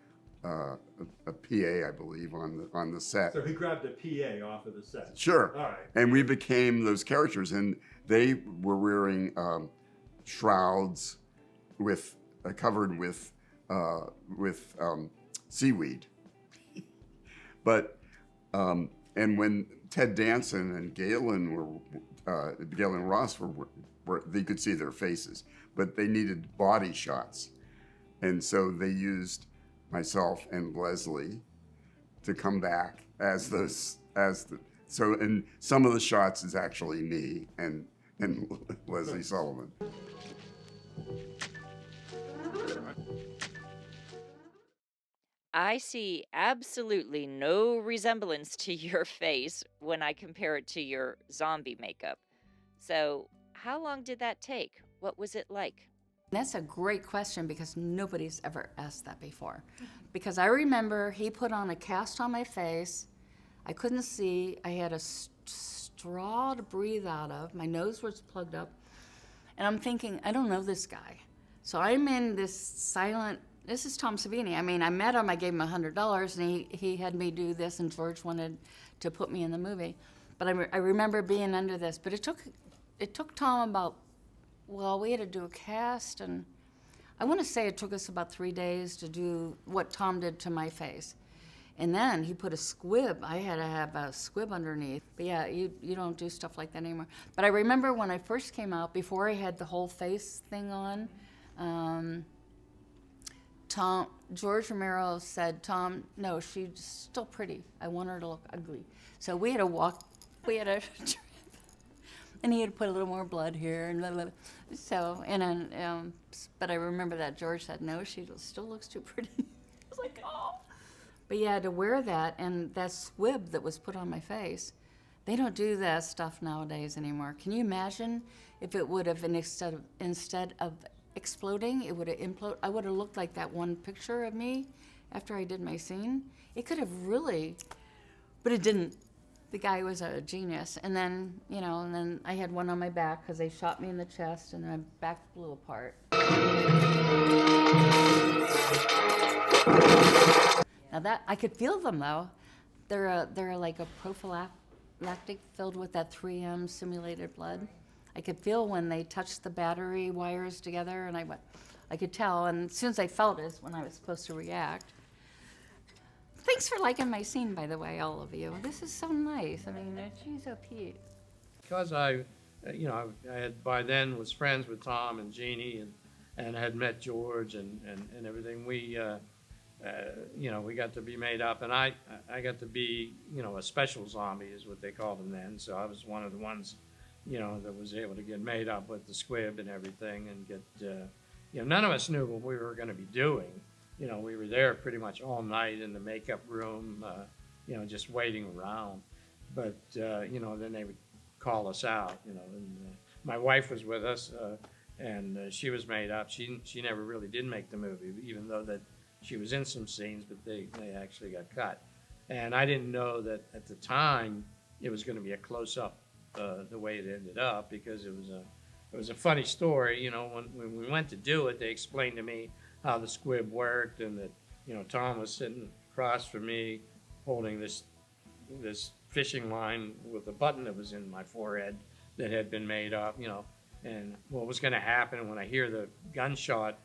Speaker 3: PA, I believe, on the set.
Speaker 11: So he grabbed a PA off of the set.
Speaker 3: Sure.
Speaker 11: All right.
Speaker 3: And we became those characters, and they were wearing shrouds covered with seaweed. But and when Ted Danson and Galen Ross were they could see their faces, but they needed body shots, and so they used myself and Leslie to come back so in some of the shots is actually me and Leslie Sullivan.
Speaker 6: I see absolutely no resemblance to your face when I compare it to your zombie makeup. So, how long did that take? What was it like?
Speaker 2: That's a great question because nobody's ever asked that before. Because I remember he put on a cast on my face. I couldn't see. I had a straw to breathe out of. My nose was plugged up. And I'm thinking, I don't know this guy. So I'm in this silent this is Tom Savini. I mean, I met him, I gave him $100, and he had me do this, and George wanted to put me in the movie. But I remember being under this, but it took Tom about, well, we had to do a cast, and I want to say it took us about 3 days to do what Tom did to my face. And then he put a squib. I had to have a squib underneath. But yeah, you don't do stuff like that anymore. But I remember when I first came out, before I had the whole face thing on, George Romero said, Tom, no, she's still pretty. I want her to look ugly. So we had to trip. And he had to put a little more blood here and blah, blah, blah. So, and then, but I remember that George said, no, she still looks too pretty. I was like, oh. But yeah, to wear that and that squib that was put on my face, they don't do that stuff nowadays anymore. Can you imagine if it would have, instead of exploding, it would have imploded? I would have looked like that one picture of me after I did my scene. It could have really, but it didn't. The guy was a genius. And then, and then I had one on my back because they shot me in the chest and my back blew apart. Now that, I could feel them though. They're like a prophylactic filled with that 3M simulated blood. I could feel when they touched the battery wires together, and I could tell, and as soon as I felt it is when I was supposed to react. Thanks for liking my scene, by the way, all of you. This is so nice. I mean, geez, oh Pete.
Speaker 1: Because I had by then was friends with Tom and Jeannie and had met George and everything. We got to be made up, and I got to be, a special zombie is what they called them then. So I was one of the ones, that was able to get made up with the squib and everything and get, none of us knew what we were going to be doing. We were there pretty much all night in the makeup room, just waiting around. But, then they would call us out, and my wife was with us, and she was made up. She never really did make the movie, even though that she was in some scenes, but they actually got cut. And I didn't know that at the time it was going to be a close-up the way it ended up, because it was a funny story. When we went to do it, they explained to me how the squib worked, and that Tom was sitting across from me holding this fishing line with a button that was in my forehead that had been made up, and what was going to happen when I hear the gunshot,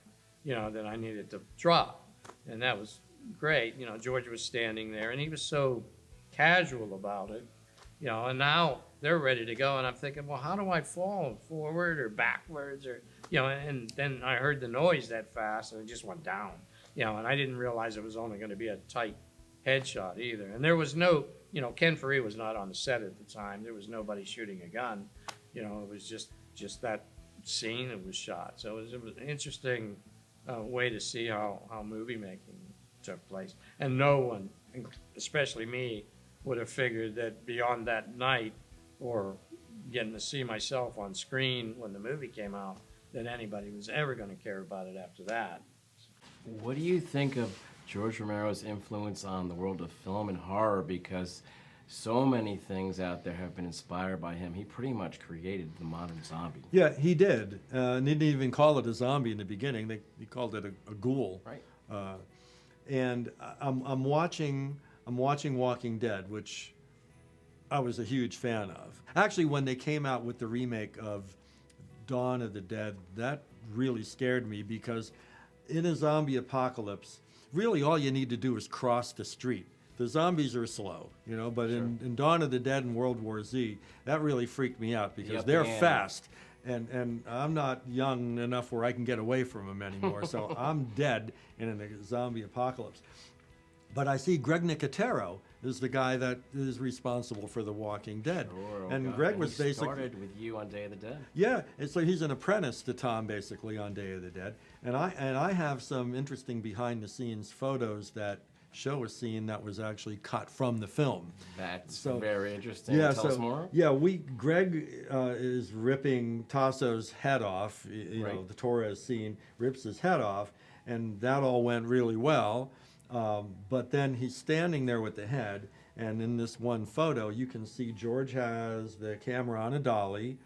Speaker 1: that I needed to drop. And that was great. George was standing there, and he was so casual about it, and now they're ready to go, and I'm thinking, well, how do I fall, forward or backwards, or and then I heard the noise that fast, and it just went down, and I didn't realize it was only going to be a tight headshot either. And there was no, Ken Faree was not on the set at the time. There was nobody shooting a gun. It was just that scene that was shot. So it was an interesting way to see how movie making took place. And no one, especially me, would have figured that beyond that night, or getting to see myself on screen when the movie came out, that anybody was ever going to care about it after that.
Speaker 5: What do you think of George Romero's influence on the world of film and horror? Because so many things out there have been inspired by him. He pretty much created the modern zombie.
Speaker 11: Yeah, he did. And they didn't even call it a zombie in the beginning. He called it a ghoul.
Speaker 5: Right.
Speaker 11: And I'm watching Walking Dead, which I was a huge fan of. Actually, when they came out with the remake of Dawn of the Dead, that really scared me, because in a zombie apocalypse, really all you need to do is cross the street. The zombies are slow, but sure. in Dawn of the Dead and World War Z, that really freaked me out, because they're fast. And I'm not young enough where I can get away from them anymore, so I'm dead in a zombie apocalypse. But I see Greg Nicotero is the guy that is responsible for The Walking Dead.
Speaker 5: Sure,
Speaker 11: and Greg was basically
Speaker 5: started with you on Day of the Dead.
Speaker 11: Yeah, it's like he's an apprentice to Tom basically on Day of the Dead. And I have some interesting behind the scenes photos that show a scene that was actually cut from the film.
Speaker 5: That's very interesting.
Speaker 11: Yeah,
Speaker 5: Tell us more.
Speaker 11: Yeah, Greg is ripping Tasso's head off. The Torres scene rips his head off, and that all went really well. But then he's standing there with the head, and in this one photo, you can see George has the camera on a dolly,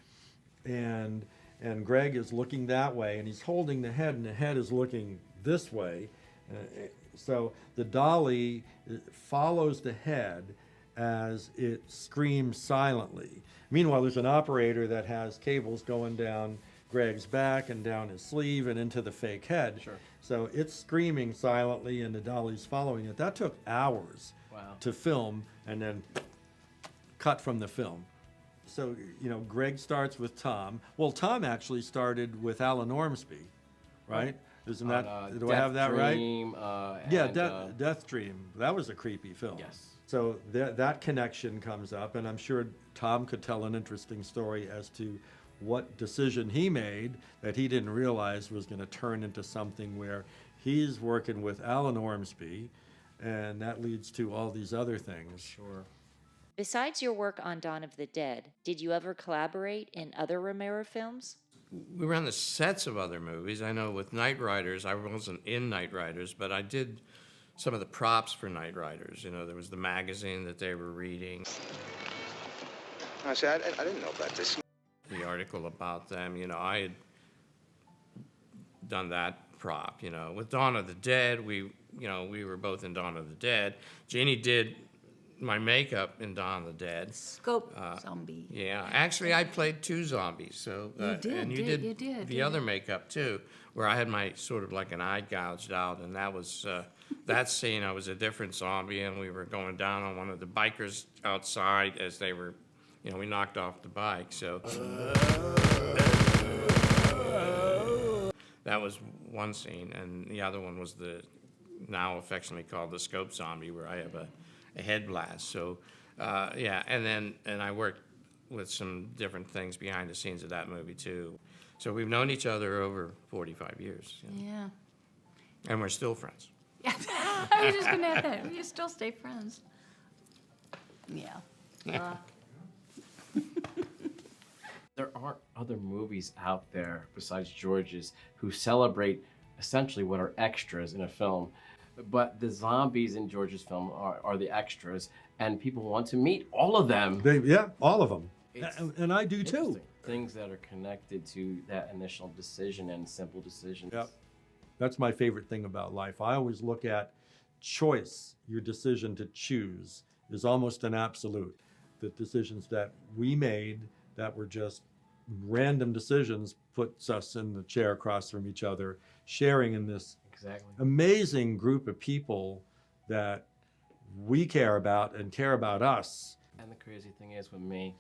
Speaker 11: and Greg is looking that way, and he's holding the head, and the head is looking this way, So the dolly follows the head as it screams silently. Meanwhile, there's an operator that has cables going down Greg's back and down his sleeve and into the fake head.
Speaker 5: Sure.
Speaker 11: So it's screaming silently and the dolly's following it. That took hours to film and then cut from the film. So, Greg starts with Tom. Well, Tom actually started with Alan Ormsby, right? Isn't that, do I have that right? Yeah, Death Dream. That was a creepy film.
Speaker 5: Yes.
Speaker 11: So that connection comes up, and I'm sure Tom could tell an interesting story as to what decision he made that he didn't realize was going to turn into something where he's working with Alan Ormsby, and that leads to all these other things.
Speaker 5: Sure.
Speaker 6: Besides your work on Dawn of the Dead, did you ever collaborate in other Romero films?
Speaker 1: We were on the sets of other movies. I know with Night Riders, I wasn't in Night Riders, but I did some of the props for Night Riders. There was the magazine that they were reading.
Speaker 8: I said, I didn't know about this.
Speaker 1: The article about them, I had done that prop. With Dawn of the Dead, we were both in Dawn of the Dead. Jeannie did my makeup in Dawn of the Dead.
Speaker 2: Scope zombie.
Speaker 1: Yeah, actually, I played 2 zombies. So
Speaker 2: You did,
Speaker 1: and you did the other makeup too, where I had my sort of like an eye gouged out, and that was that scene. I was a different zombie, and we were going down on one of the bikers outside as they were, we knocked off the bike. So that was one scene, and the other one was the now affectionately called the scope zombie, where I have a head blast. So and I worked with some different things behind the scenes of that movie too. So we've known each other over 45 years.
Speaker 2: Yeah.
Speaker 1: And we're still friends.
Speaker 2: Yeah. I was just gonna add that. We still stay friends. Yeah.
Speaker 5: There aren't other movies out there besides George's who celebrate essentially what are extras in a film. But the zombies in George's film are the extras, and people want to meet all of them.
Speaker 11: All of them. And I do too.
Speaker 5: Things that are connected to that initial decision and simple decisions.
Speaker 11: Yep. That's my favorite thing about life. I always look at choice. Your decision to choose is almost an absolute. The decisions that we made that were just random decisions puts us in the chair across from each other, sharing in this amazing group of people that we care about and care about us.
Speaker 5: And the crazy thing is with me,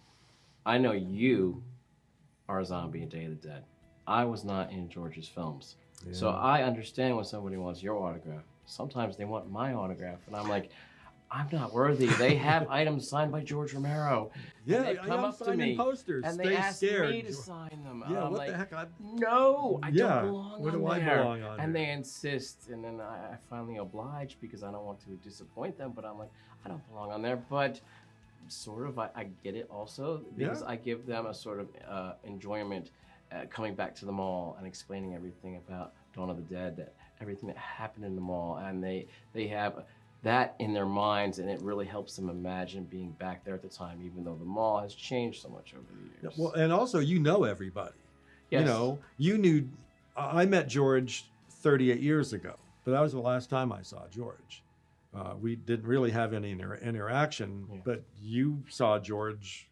Speaker 5: I know you are a zombie in Day of the Dead. I was not in George's films.
Speaker 11: Yeah.
Speaker 5: So I understand when somebody wants your autograph. Sometimes they want my autograph, and I'm like, I'm not worthy. They have items signed by George Romero.
Speaker 11: Yeah,
Speaker 5: and they come up to me
Speaker 11: posters.
Speaker 5: and they
Speaker 11: Stay
Speaker 5: ask
Speaker 11: scared.
Speaker 5: me to sign them.
Speaker 11: Yeah,
Speaker 5: I'm
Speaker 11: what
Speaker 5: like,
Speaker 11: the heck?
Speaker 5: No, I don't belong
Speaker 11: where
Speaker 5: on
Speaker 11: do I
Speaker 5: there.
Speaker 11: belong on
Speaker 5: And
Speaker 11: there?
Speaker 5: they insist, and then I finally oblige because I don't want to disappoint them. But I'm like, I don't belong on there. But sort of, I get it also because I give them a sort of enjoyment coming back to the mall and explaining everything about Dawn of the Dead, that everything that happened in the mall, and they have that in their minds, and it really helps them imagine being back there at the time, even though the mall has changed so much over the years.
Speaker 11: Well, and also everybody.
Speaker 5: Yes.
Speaker 11: You knew. I met George 38 years ago, but that was the last time I saw George. We didn't really have any interaction, but you saw George.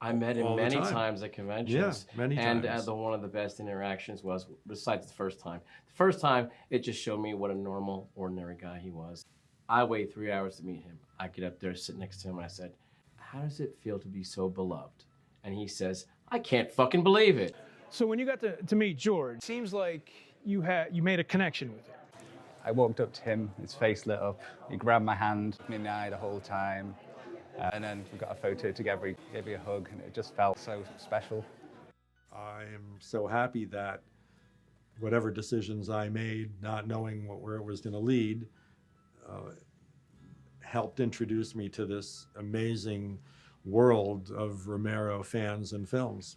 Speaker 5: I met him many times at conventions.
Speaker 11: Yeah, many
Speaker 5: and
Speaker 11: times.
Speaker 5: And one of the best interactions was, besides the first time. The first time, it just showed me what a normal, ordinary guy he was. I waited 3 hours to meet him. I get up there, sit next to him, and I said, how does it feel to be so beloved? And he says, I can't fucking believe it.
Speaker 14: So when you got to meet George, it seems like you made a connection with him.
Speaker 23: I walked up to him, his face lit up. He grabbed my hand, me and I the whole time. And then we got a photo together, he gave me a hug, and it just felt so special.
Speaker 11: I am so happy that whatever decisions I made, not knowing where it was going to lead, helped introduce me to this amazing world of Romero fans and films.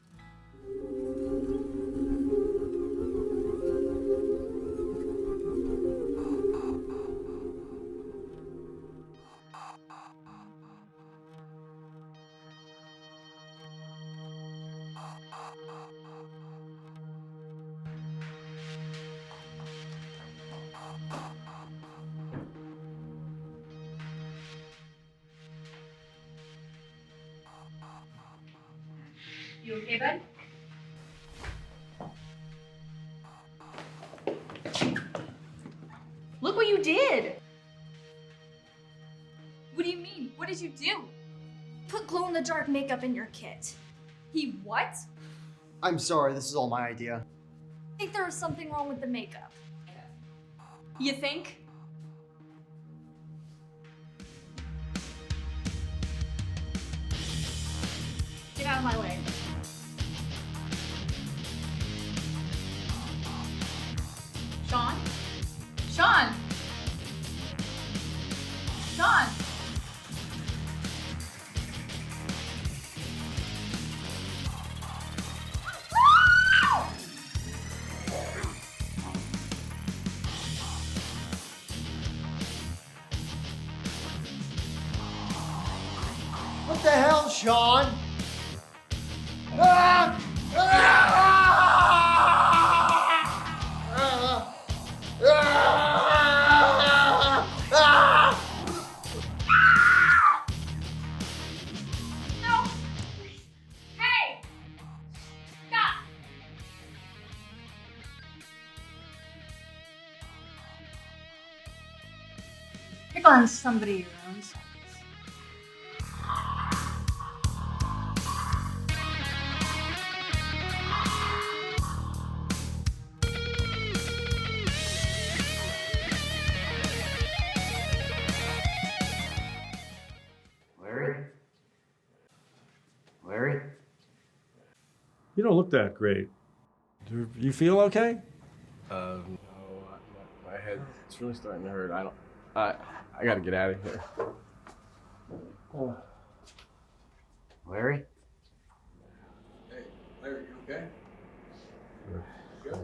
Speaker 7: You okay, bud? Look what you did!
Speaker 13: What do you mean? What did you do? Put glow-in-the-dark makeup in your kit.
Speaker 7: He what?
Speaker 16: I'm sorry, this is all my idea.
Speaker 13: I think there was something wrong with the makeup.
Speaker 7: You think?
Speaker 13: Get out of my way.
Speaker 7: Sean? Sean! Sean!
Speaker 16: What the hell, Sean? Ah!
Speaker 7: No! Hey! Stop!
Speaker 2: Pick on somebody your own size.
Speaker 15: Larry? Larry?
Speaker 11: You don't look that great. Do you feel okay?
Speaker 19: No, my head, it's really starting to hurt. I gotta get out of here.
Speaker 15: Larry?
Speaker 19: Hey, Larry, you okay? Good.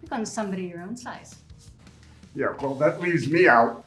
Speaker 2: Pick on somebody your own size.
Speaker 3: Yeah, well, that leaves me out.